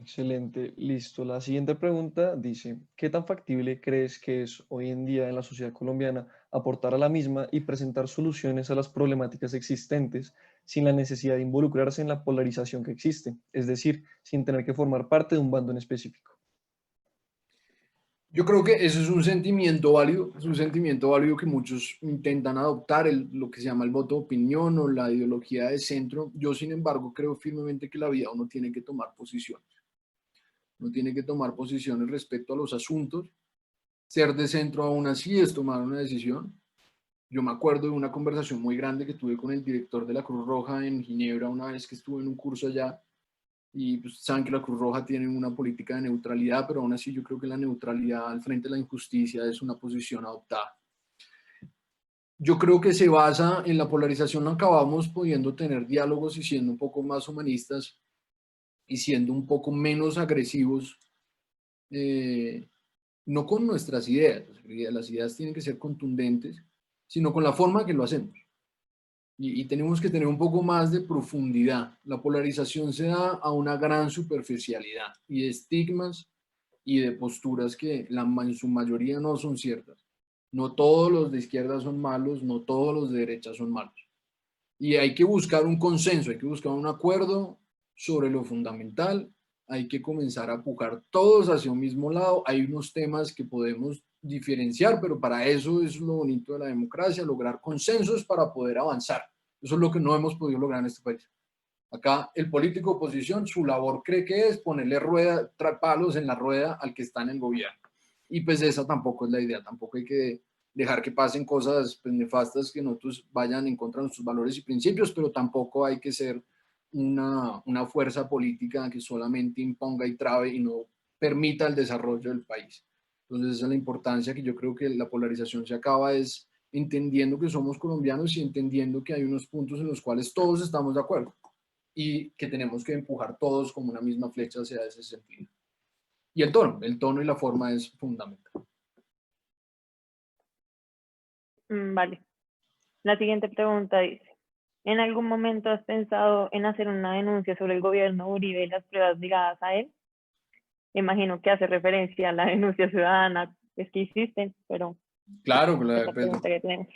[SPEAKER 2] Excelente, listo. La siguiente pregunta dice, ¿qué tan factible crees que es hoy en día en la sociedad colombiana aportar a la misma y presentar soluciones a las problemáticas existentes sin la necesidad de involucrarse en la polarización que existe? Es decir, sin tener que formar parte de un bando en específico.
[SPEAKER 3] Yo creo que eso es un sentimiento válido, que muchos intentan adoptar, lo que se llama el voto de opinión o la ideología de centro. Yo, sin embargo, creo firmemente que la vida uno tiene que tomar posiciones. Uno tiene que tomar posiciones respecto a los asuntos. Ser de centro aún así es tomar una decisión. Yo me acuerdo de una conversación muy grande que tuve con el director de la Cruz Roja en Ginebra una vez que estuve en un curso allá. Y pues saben que la Cruz Roja tiene una política de neutralidad, pero aún así yo creo que la neutralidad al frente de la injusticia es una posición adoptada. Yo creo que se basa en la polarización, acabamos pudiendo tener diálogos y siendo un poco más humanistas y siendo un poco menos agresivos, no con nuestras ideas, las ideas tienen que ser contundentes, sino con la forma que lo hacemos. Y tenemos que tener un poco más de profundidad. La polarización se da a una gran superficialidad y de estigmas y de posturas que en su mayoría no son ciertas. No todos los de izquierda son malos, no todos los de derecha son malos. Y hay que buscar un consenso, hay que buscar un acuerdo sobre lo fundamental, hay que comenzar a empujar todos hacia un mismo lado. Hay unos temas que podemos diferenciar, pero para eso es lo bonito de la democracia, lograr consensos para poder avanzar. Eso es lo que no hemos podido lograr en este país. Acá el político de oposición, su labor cree que es ponerle palos en la rueda al que está en el gobierno. Y pues esa tampoco es la idea, tampoco hay que dejar que pasen cosas pues, nefastas que nosotros vayan en contra de nuestros valores y principios, pero tampoco hay que ser una fuerza política que solamente imponga y trabe y no permita el desarrollo del país. Entonces esa es la importancia que yo creo que la polarización se acaba es entendiendo que somos colombianos y entendiendo que hay unos puntos en los cuales todos estamos de acuerdo y que tenemos que empujar todos como una misma flecha hacia ese sentido. Y el tono y la forma es fundamental.
[SPEAKER 1] Vale. La siguiente pregunta dice, ¿en algún momento has pensado en hacer una denuncia sobre el gobierno Uribe y las pruebas ligadas a él? Imagino que hace referencia a la denuncia ciudadana pues, que hiciste, pero
[SPEAKER 3] Claro,
[SPEAKER 1] es la pregunta que tenemos.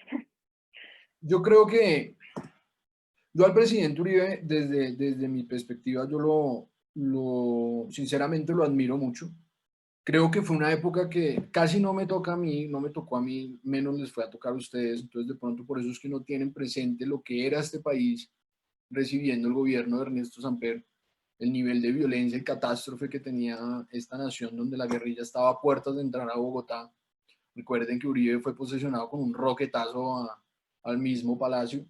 [SPEAKER 3] yo creo que yo al presidente Uribe, desde mi perspectiva, sinceramente lo admiro mucho. Creo que fue una época que casi no me toca a mí, no me tocó a mí, menos les fue a tocar a ustedes. Entonces, de pronto, por eso es que no tienen presente lo que era este país recibiendo el gobierno de Ernesto Samper, el nivel de violencia y catástrofe que tenía esta nación, donde la guerrilla estaba a puertas de entrar a Bogotá. Recuerden que Uribe fue posesionado con un roquetazo al mismo palacio.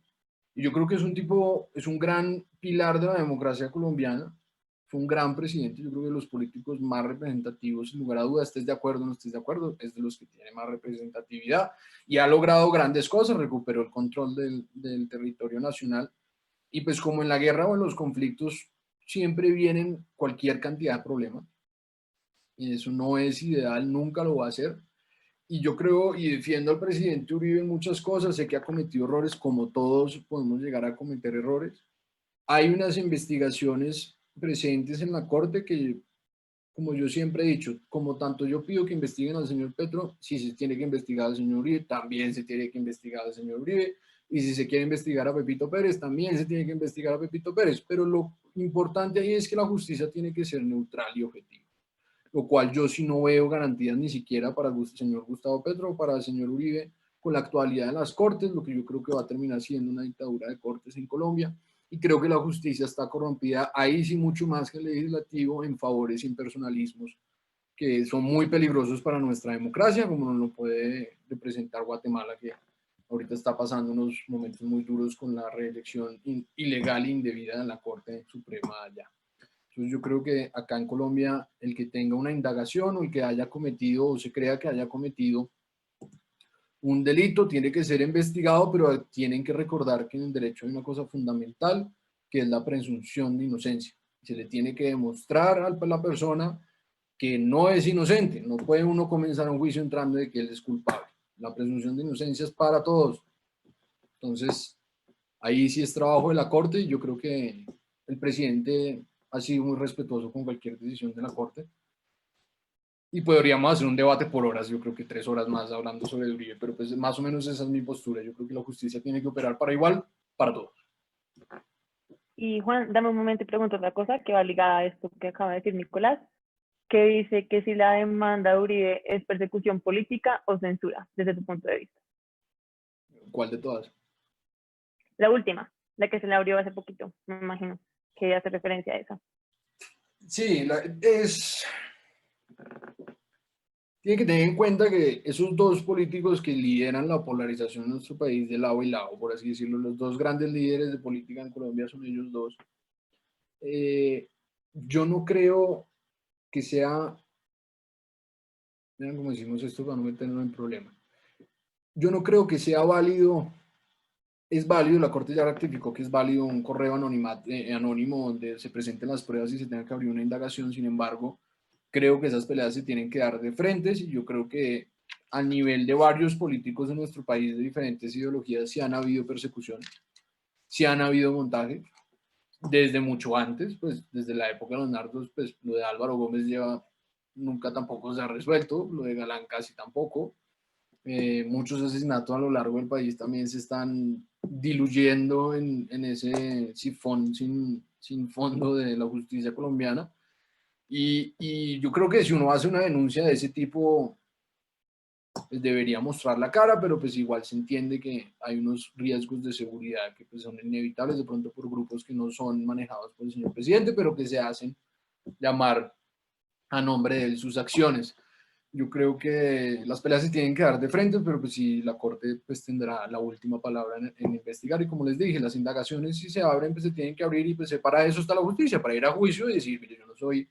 [SPEAKER 3] Y yo creo que es un gran pilar de la democracia colombiana. Fue un gran presidente. Yo creo que de los políticos más representativos, sin lugar a dudas, estés de acuerdo o no estés de acuerdo, es de los que tiene más representatividad y ha logrado grandes cosas. Recuperó el control del territorio nacional. Y pues como en la guerra o en los conflictos siempre vienen cualquier cantidad de problemas. Y eso no es ideal, nunca lo va a ser. Y yo creo y defiendo al presidente Uribe en muchas cosas. Sé que ha cometido errores, como todos podemos llegar a cometer errores. Hay unas investigaciones presentes en la Corte que, como yo siempre he dicho, como tanto yo pido que investiguen al señor Petro, si se tiene que investigar al señor Uribe, también se tiene que investigar al señor Uribe. Y si se quiere investigar a Pepito Pérez, también se tiene que investigar a Pepito Pérez. Pero lo importante ahí es que la justicia tiene que ser neutral y objetiva, lo cual yo sí no veo garantías ni siquiera para el señor Gustavo Petro o para el señor Uribe con la actualidad de las Cortes, lo que yo creo que va a terminar siendo una dictadura de Cortes en Colombia. Y creo que la justicia está corrompida, ahí sí mucho más que el legislativo, en favores impersonalismos que son muy peligrosos para nuestra democracia, como nos lo puede representar Guatemala, que ahorita está pasando unos momentos muy duros con la reelección ilegal e indebida de la Corte Suprema allá. Entonces yo creo que acá en Colombia el que tenga una indagación o el que haya cometido o se crea que haya cometido un delito tiene que ser investigado, pero tienen que recordar que en el derecho hay una cosa fundamental que es la presunción de inocencia. Se le tiene que demostrar a la persona que no es inocente. No puede uno comenzar un juicio entrando de que él es culpable. La presunción de inocencia es para todos. Entonces, ahí sí es trabajo de la Corte y yo creo que el presidente ha sido muy respetuoso con cualquier decisión de la Corte. Y podríamos hacer un debate por horas, yo creo que 3 horas más hablando sobre Uribe, pero pues más o menos esa es mi postura. Yo creo que la justicia tiene que operar para igual, para todos.
[SPEAKER 1] Y Juan, dame un momento y pregunto otra cosa que va ligada a esto que acaba de decir Nicolás, que dice que si la demanda de Uribe es persecución política o censura, desde tu punto de vista.
[SPEAKER 3] ¿Cuál de todas?
[SPEAKER 1] La última, la que se le abrió hace poquito, me imagino, que hace referencia a esa.
[SPEAKER 3] Sí, tiene que tener en cuenta que esos dos políticos que lideran la polarización en nuestro país de lado y lado, por así decirlo, los dos grandes líderes de política en Colombia son ellos dos. Yo no creo que sea, vean cómo decimos esto para no meternos en problemas. Yo no creo que sea válido, es válido, la Corte ya ratificó que es válido un correo anónimo donde se presenten las pruebas y se tenga que abrir una indagación. Sin embargo, creo que esas peleas se tienen que dar de frentes y yo creo que a nivel de varios políticos de nuestro país de diferentes ideologías sí han habido persecución, sí han habido montaje, desde mucho antes, pues desde la época de los narcos, pues lo de Álvaro Gómez nunca tampoco se ha resuelto, lo de Galán casi tampoco. Muchos asesinatos a lo largo del país también se están diluyendo en ese sifón sin fondo de la justicia colombiana. Y yo creo que si uno hace una denuncia de ese tipo, pues debería mostrar la cara, pero pues igual se entiende que hay unos riesgos de seguridad que pues son inevitables de pronto por grupos que no son manejados por el señor presidente, pero que se hacen llamar a nombre de él sus acciones. Yo creo que las peleas se tienen que dar de frente, pero pues sí, la Corte pues tendrá la última palabra en investigar y como les dije, las indagaciones si se abren pues se tienen que abrir y pues para eso está la justicia, para ir a juicio y decir, mire, yo soy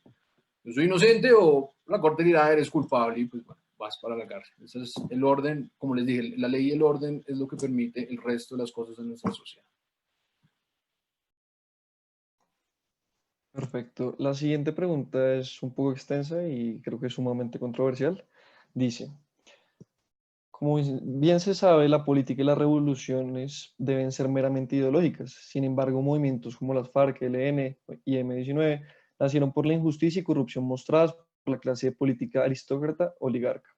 [SPEAKER 3] inocente o la Corte dirá eres culpable y pues bueno, vas para la cárcel. Ese es el orden, como les dije, la ley y el orden es lo que permite el resto de las cosas en nuestra sociedad.
[SPEAKER 2] Perfecto. La siguiente pregunta es un poco extensa y creo que es sumamente controversial. Dice, Como bien se sabe, la política y las revoluciones deben ser meramente ideológicas. Sin embargo, movimientos como las FARC, ELN y M-19 nacieron por la injusticia y corrupción mostradas por la clase política aristócrata oligarca.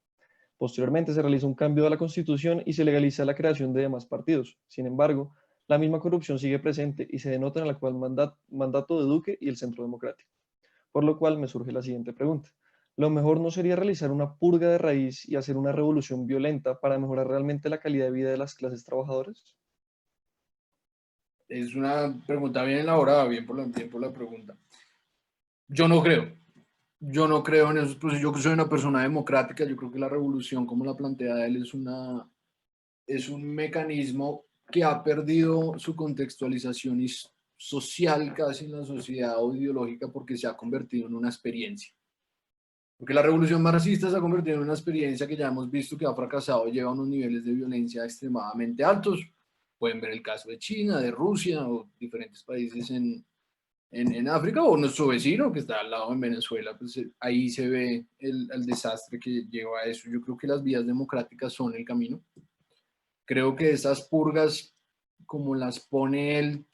[SPEAKER 2] Posteriormente se realiza un cambio de la Constitución y se legaliza la creación de demás partidos. Sin embargo, la misma corrupción sigue presente y se denota en el actual mandato de Duque y el Centro Democrático. Por lo cual me surge la siguiente pregunta. ¿Lo mejor no sería realizar una purga de raíz y hacer una revolución violenta para mejorar realmente la calidad de vida de las clases trabajadoras?
[SPEAKER 3] Es una pregunta bien elaborada, bien por la pregunta. Yo no creo en esos procesos. Yo soy una persona democrática. Yo creo que la revolución, como la plantea él, es un mecanismo que ha perdido su contextualización social casi en la sociedad o ideológica porque se ha convertido en una experiencia. Porque la revolución marxista se ha convertido en una experiencia que ya hemos visto que ha fracasado, lleva a unos niveles de violencia extremadamente altos. Pueden ver el caso de China, de Rusia o diferentes países en África, o nuestro vecino que está al lado en Venezuela. Pues ahí se ve el desastre que lleva a eso. Yo creo que las vías democráticas son el camino. Creo que esas purgas, como las pone él,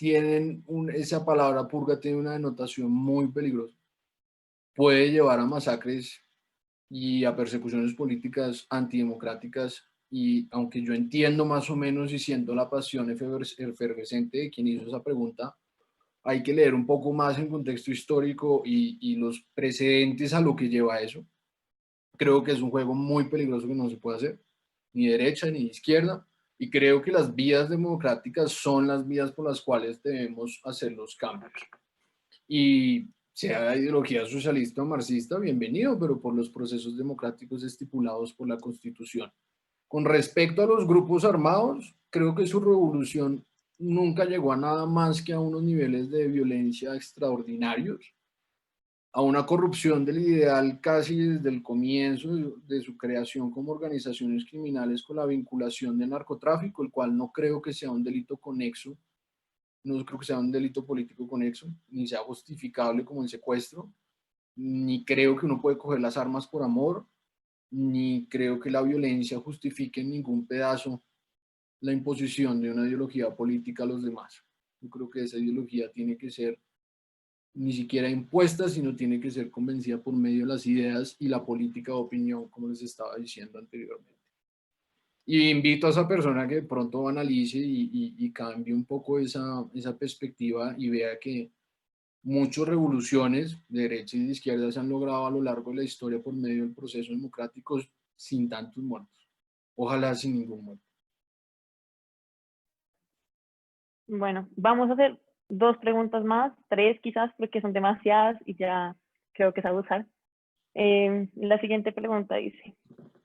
[SPEAKER 3] esa palabra purga tiene una denotación muy peligrosa. Puede llevar a masacres y a persecuciones políticas antidemocráticas, y aunque yo entiendo más o menos y siento la pasión efervescente de quien hizo esa pregunta, hay que leer un poco más en contexto histórico y los precedentes a lo que lleva a eso. Creo que es un juego muy peligroso que no se puede hacer, ni derecha ni izquierda, y creo que las vías democráticas son las vías por las cuales debemos hacer los cambios. Y sea de ideología socialista o marxista, bienvenido, pero por los procesos democráticos estipulados por la Constitución. Con respecto a los grupos armados, creo que su revolución nunca llegó a nada más que a unos niveles de violencia extraordinarios, a una corrupción del ideal casi desde el comienzo de su creación como organizaciones criminales con la vinculación de narcotráfico, el cual no creo que sea un delito conexo, no creo que sea un delito político conexo, ni sea justificable como el secuestro, ni creo que uno puede coger las armas por amor, ni creo que la violencia justifique en ningún pedazo la imposición de una ideología política a los demás. Yo creo que esa ideología tiene que ser ni siquiera impuesta, sino tiene que ser convencida por medio de las ideas y la política de opinión, como les estaba diciendo anteriormente. Y invito a esa persona que de pronto analice y cambie un poco esa perspectiva y vea que muchas revoluciones de derecha y de izquierda se han logrado a lo largo de la historia por medio del proceso democrático sin tantos muertos. Ojalá sin ningún muerto.
[SPEAKER 1] Bueno, vamos a hacer 2 preguntas más, 3 quizás, porque son demasiadas y ya creo que es abusar. La siguiente pregunta dice,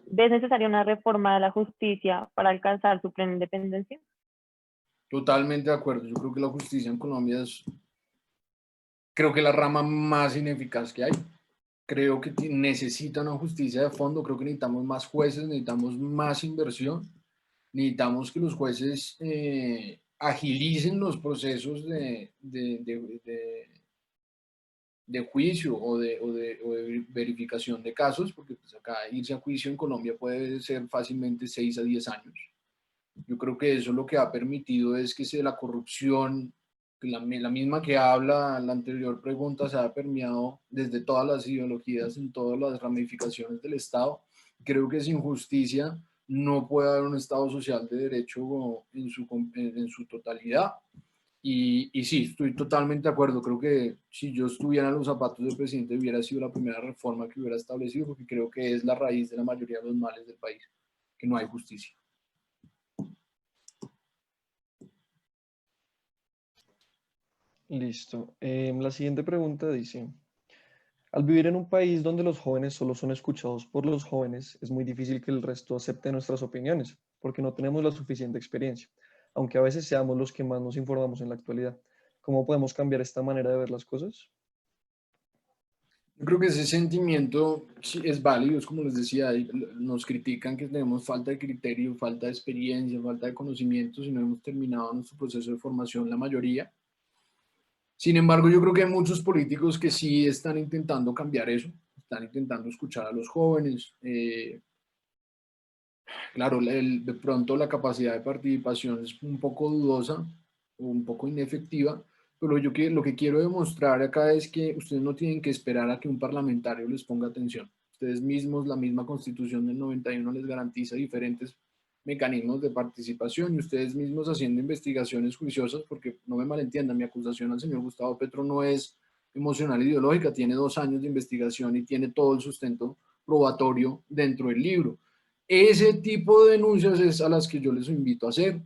[SPEAKER 1] ¿ves necesaria una reforma de la justicia para alcanzar su plena independencia?
[SPEAKER 3] Totalmente de acuerdo. Yo creo que la justicia en Colombia es, creo que la rama más ineficaz que hay. Creo que necesita una justicia de fondo. Creo que necesitamos más jueces, necesitamos más inversión, necesitamos que los jueces agilicen los procesos de juicio o de verificación de casos, porque pues acá irse a juicio en Colombia puede ser fácilmente 6 a 10 años. Yo creo que eso lo que ha permitido es que la corrupción, la misma que habla la anterior pregunta, se ha permeado desde todas las ideologías, en todas las ramificaciones del Estado. Creo que sin justicia no puede haber un Estado social de derecho en su totalidad. Y sí, estoy totalmente de acuerdo. Creo que si yo estuviera en los zapatos del presidente hubiera sido la primera reforma que hubiera establecido, porque creo que es la raíz de la mayoría de los males del país, que no hay justicia.
[SPEAKER 2] Listo. La siguiente pregunta dice, al vivir en un país donde los jóvenes solo son escuchados por los jóvenes, es muy difícil que el resto acepte nuestras opiniones, porque no tenemos la suficiente experiencia, aunque a veces seamos los que más nos informamos en la actualidad. ¿Cómo podemos cambiar esta manera de ver las cosas?
[SPEAKER 3] Yo creo que ese sentimiento sí es válido, es como les decía, nos critican que tenemos falta de criterio, falta de experiencia, falta de conocimientos y no hemos terminado nuestro proceso de formación la mayoría. Sin embargo, yo creo que hay muchos políticos que sí están intentando cambiar eso, están intentando escuchar a los jóvenes. Claro, de pronto la capacidad de participación es un poco dudosa o un poco inefectiva, pero lo que quiero demostrar acá es que ustedes no tienen que esperar a que un parlamentario les ponga atención. Ustedes mismos, la misma Constitución del 91 les garantiza diferentes mecanismos de participación y ustedes mismos haciendo investigaciones juiciosas, porque no me malentiendan, mi acusación al señor Gustavo Petro no es emocional e ideológica, tiene 2 años de investigación y tiene todo el sustento probatorio dentro del libro. Ese tipo de denuncias es a las que yo les invito a hacer.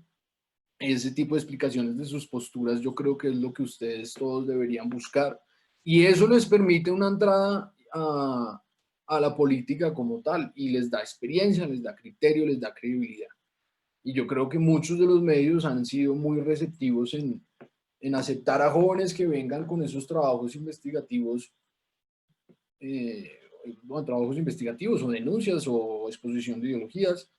[SPEAKER 3] Ese tipo de explicaciones de sus posturas yo creo que es lo que ustedes todos deberían buscar. Y eso les permite una entrada a la política como tal y les da experiencia, les da criterio, les da credibilidad. Y yo creo que muchos de los medios han sido muy receptivos en aceptar a jóvenes que vengan con esos trabajos investigativos eh, trabajos investigativos o denuncias o exposición de ideologías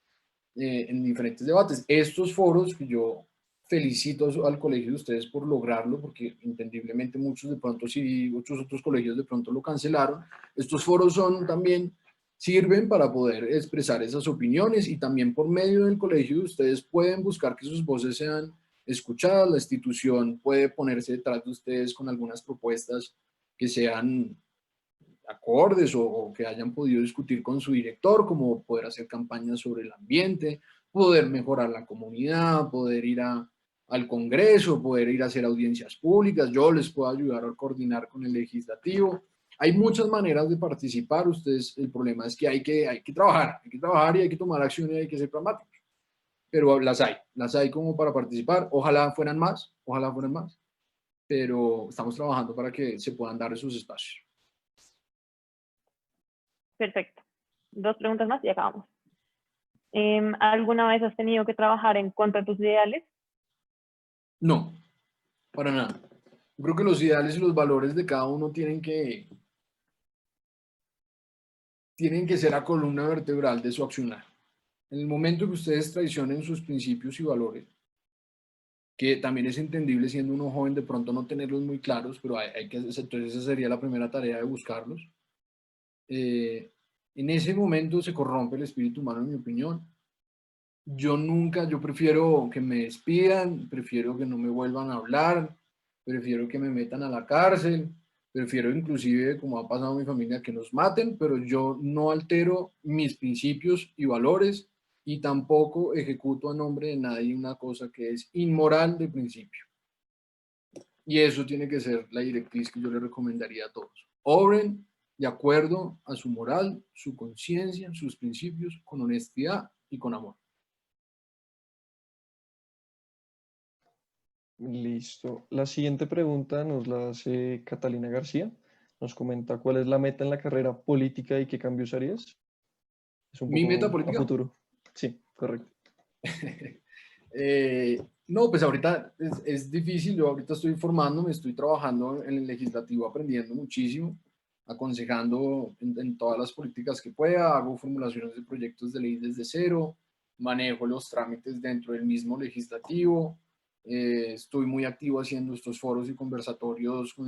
[SPEAKER 3] en diferentes debates. Estos foros que yo felicito al colegio de ustedes por lograrlo, porque entendiblemente muchos de pronto sí, muchos otros colegios de pronto lo cancelaron. Estos foros son también, sirven para poder expresar esas opiniones y también por medio del colegio de ustedes pueden buscar que sus voces sean escuchadas, la institución puede ponerse detrás de ustedes con algunas propuestas que sean acordes o que hayan podido discutir con su director, como poder hacer campañas sobre el ambiente, poder mejorar la comunidad, poder ir al Congreso, poder ir a hacer audiencias públicas. Yo les puedo ayudar a coordinar con el legislativo. Hay muchas maneras de participar. Ustedes, el problema es que hay que trabajar y hay que tomar acción y hay que ser pragmáticos. Pero las hay como para participar. Ojalá fueran más, pero estamos trabajando para que se puedan dar esos espacios.
[SPEAKER 1] Perfecto. 2 preguntas más y acabamos. ¿Alguna vez has tenido que trabajar en contra de tus ideales?
[SPEAKER 3] No, para nada. Yo creo que los ideales y los valores de cada uno tienen que ser la columna vertebral de su accionar. En el momento que ustedes traicionen sus principios y valores, que también es entendible siendo uno joven de pronto no tenerlos muy claros, pero entonces esa sería la primera tarea de buscarlos. En ese momento se corrompe el espíritu humano, en mi opinión. Yo prefiero que me despidan, prefiero que no me vuelvan a hablar, prefiero que me metan a la cárcel, prefiero inclusive, como ha pasado en mi familia, que nos maten, pero yo no altero mis principios y valores y tampoco ejecuto a nombre de nadie una cosa que es inmoral de principio. Y eso tiene que ser la directriz que yo le recomendaría a todos. Obren de acuerdo a su moral, su conciencia, sus principios, con honestidad y con amor.
[SPEAKER 2] Listo. La siguiente pregunta nos la hace Catalina García. Nos comenta cuál es la meta en la carrera política y qué cambios harías. Es un
[SPEAKER 3] Mi meta
[SPEAKER 2] poco a
[SPEAKER 3] política.
[SPEAKER 2] futuro. Sí, correcto.
[SPEAKER 3] No, pues ahorita es difícil. Yo ahorita estoy formándome, estoy trabajando en el legislativo, aprendiendo muchísimo, aconsejando en todas las políticas que pueda, hago formulaciones de proyectos de ley desde cero, manejo los trámites dentro del mismo legislativo. Estoy muy activo haciendo estos foros y conversatorios con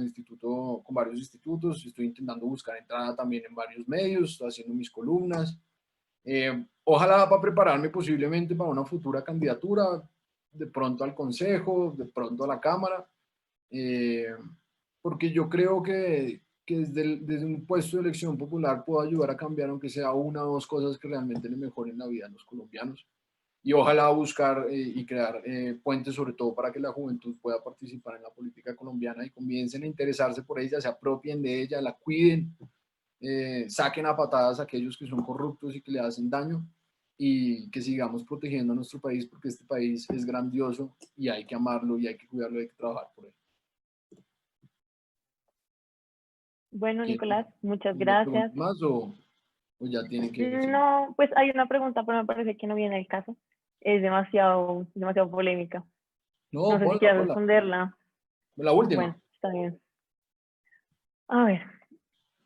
[SPEAKER 3] con varios institutos. Estoy intentando buscar entrada también en varios medios, estoy haciendo mis columnas. Ojalá para prepararme posiblemente para una futura candidatura, de pronto al Consejo, de pronto a la Cámara, porque yo creo que desde un puesto de elección popular puedo ayudar a cambiar, aunque sea una o dos cosas que realmente le mejoren la vida a los colombianos. Y ojalá buscar y crear puentes, sobre todo para que la juventud pueda participar en la política colombiana y comiencen a interesarse por ella, se apropien de ella, la cuiden, saquen a patadas a aquellos que son corruptos y que le hacen daño y que sigamos protegiendo a nuestro país porque este país es grandioso y hay que amarlo y hay que cuidarlo y hay que trabajar por él.
[SPEAKER 1] Bueno,
[SPEAKER 3] ¿Quieren
[SPEAKER 1] Nicolás, muchas
[SPEAKER 3] una pregunta
[SPEAKER 1] gracias.
[SPEAKER 3] más o ya tienen que decir?
[SPEAKER 1] No, pues hay una pregunta, pero me parece que no viene el caso. Es demasiado polémica. No
[SPEAKER 3] No,
[SPEAKER 1] sé si
[SPEAKER 3] ponla,
[SPEAKER 1] quieras
[SPEAKER 3] ponla.
[SPEAKER 1] responderla.
[SPEAKER 3] La última.
[SPEAKER 1] Bueno, está bien. A ver,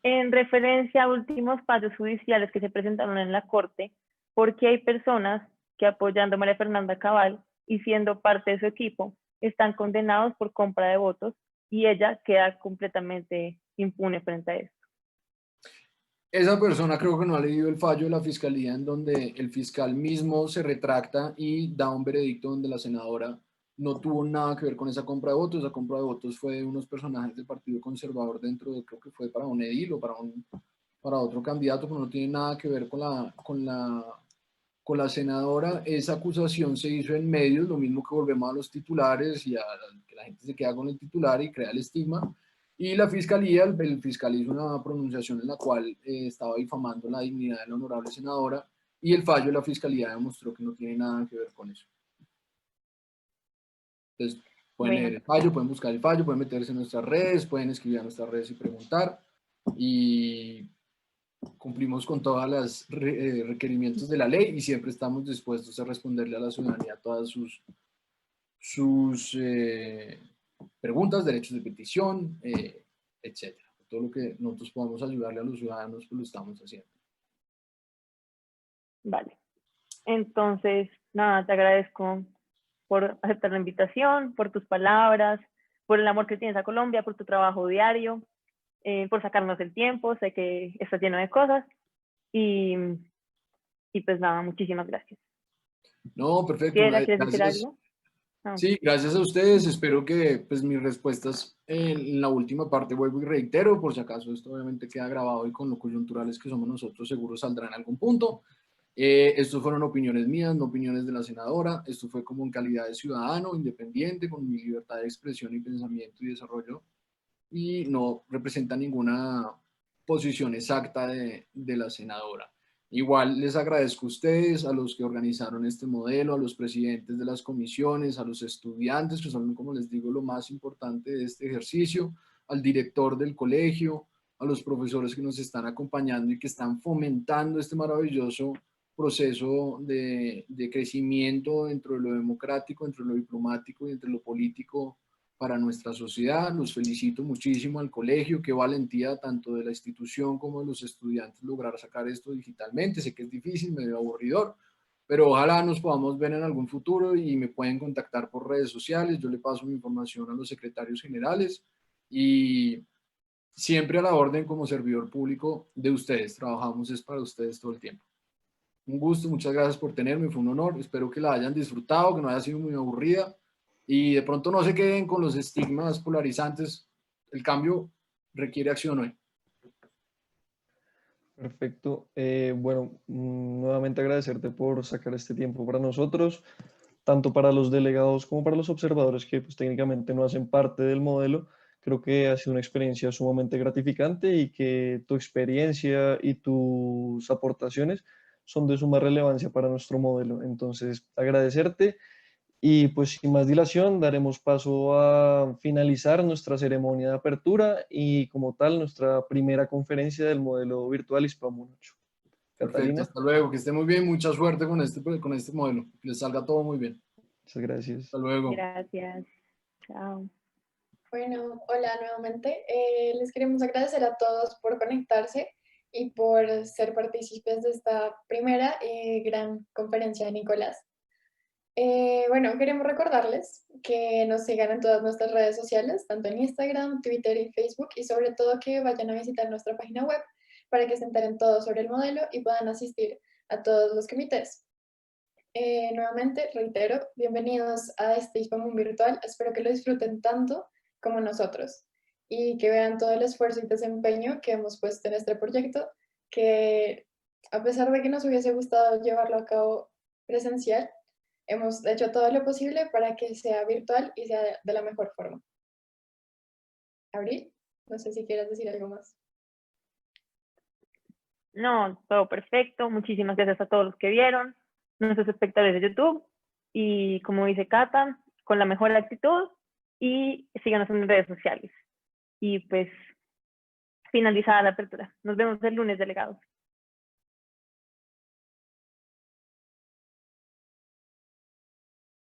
[SPEAKER 1] en referencia a últimos pasos judiciales que se presentaron en la Corte, ¿por qué hay personas que apoyando a María Fernanda Cabal y siendo parte de su equipo están condenados por compra de votos y ella queda completamente impune frente a esto?
[SPEAKER 3] Esa persona creo que no ha leído el fallo de la fiscalía en donde el fiscal mismo se retracta y da un veredicto donde la senadora no tuvo nada que ver con esa compra de votos. Esa compra de votos fue de unos personajes del Partido Conservador dentro de, creo que fue para un edil o para otro candidato, pero no tiene nada que ver con la senadora. Esa acusación se hizo en medios, lo mismo que volvemos a los titulares y a que la gente se queda con el titular y crea el estigma. Y la fiscalía, el fiscal hizo una pronunciación en la cual estaba difamando la dignidad de la honorable senadora y el fallo de la fiscalía demostró que no tiene nada que ver con eso. Entonces, pueden leer el fallo, pueden buscar el fallo, pueden meterse en nuestras redes, pueden escribir a nuestras redes y preguntar. Y cumplimos con todos los requerimientos de la ley y siempre estamos dispuestos a responderle a la ciudadanía todas sus preguntas, derechos de petición, etcétera. Todo lo que nosotros podamos ayudarle a los ciudadanos, pues lo estamos haciendo.
[SPEAKER 1] Vale. Entonces, nada, te agradezco por aceptar la invitación, por tus palabras, por el amor que tienes a Colombia, por tu trabajo diario, por sacarnos el tiempo. Sé que estás lleno de cosas y pues nada, muchísimas gracias.
[SPEAKER 3] No, perfecto.
[SPEAKER 1] ¿Quieres decir
[SPEAKER 3] Gracias.
[SPEAKER 1] algo? No.
[SPEAKER 3] Sí, gracias a ustedes. Espero que pues mis respuestas en la última parte vuelvo y reitero, por si acaso esto obviamente queda grabado y con lo coyunturales que somos nosotros seguro saldrá en algún punto. Estos fueron opiniones mías, no opiniones de la senadora. Esto fue como en calidad de ciudadano independiente, con mi libertad de expresión y pensamiento y desarrollo, y no representa ninguna posición exacta de la senadora. Igual les agradezco a ustedes, a los que organizaron este modelo, a los presidentes de las comisiones, a los estudiantes, que son, como les digo, lo más importante de este ejercicio, al director del colegio, a los profesores que nos están acompañando y que están fomentando este maravilloso proceso de crecimiento dentro de lo democrático, entre lo diplomático y entre lo político para nuestra sociedad. Los felicito muchísimo al colegio, qué valentía tanto de la institución como de los estudiantes lograr sacar esto digitalmente. Sé que es difícil, medio aburridor, pero ojalá nos podamos ver en algún futuro y me pueden contactar por redes sociales. Yo le paso mi información a los secretarios generales y siempre a la orden como servidor público de ustedes. Trabajamos es para ustedes todo el tiempo. Un gusto, muchas gracias por tenerme, fue un honor. Espero que la hayan disfrutado, que no haya sido muy aburrida y de pronto no se queden con los estigmas polarizantes. El cambio requiere acción hoy.
[SPEAKER 2] Perfecto. Bueno, nuevamente agradecerte por sacar este tiempo para nosotros, tanto para los delegados como para los observadores que pues, técnicamente no hacen parte del modelo. Creo que ha sido una experiencia sumamente gratificante y que tu experiencia y tus aportaciones son de suma relevancia para nuestro modelo. Entonces, agradecerte y pues sin más dilación daremos paso a finalizar nuestra ceremonia de apertura y como tal nuestra primera conferencia del modelo virtual ISPAMU 8.
[SPEAKER 3] Perfecto,
[SPEAKER 2] Catalina,
[SPEAKER 3] hasta luego, que esté muy bien, mucha suerte con este modelo, que les salga todo muy bien.
[SPEAKER 2] muchas gracias.
[SPEAKER 3] Hasta luego.
[SPEAKER 1] Gracias. Chao.
[SPEAKER 5] Bueno, hola nuevamente. Les queremos agradecer a todos por conectarse y por ser partícipes de esta primera y gran conferencia de Nicolás. Bueno, queremos recordarles que nos sigan en todas nuestras redes sociales, tanto en Instagram, Twitter y Facebook, y sobre todo que vayan a visitar nuestra página web para que se enteren todo sobre el modelo y puedan asistir a todos los comités. Nuevamente, reitero, bienvenidos a este ISPAMU virtual. Espero que lo disfruten tanto como nosotros y que vean todo el esfuerzo y desempeño que hemos puesto en este proyecto, que a pesar de que nos hubiese gustado llevarlo a cabo presencial, hemos hecho todo lo posible para que sea virtual y sea de la mejor forma. Abril, no sé si quieres decir algo más.
[SPEAKER 1] No, todo perfecto. Muchísimas gracias a todos los que vieron, nuestros espectadores de YouTube. Y como dice Cata, con la mejor actitud y síganos en redes sociales. Y pues finalizada la apertura. Nos vemos el lunes, delegados.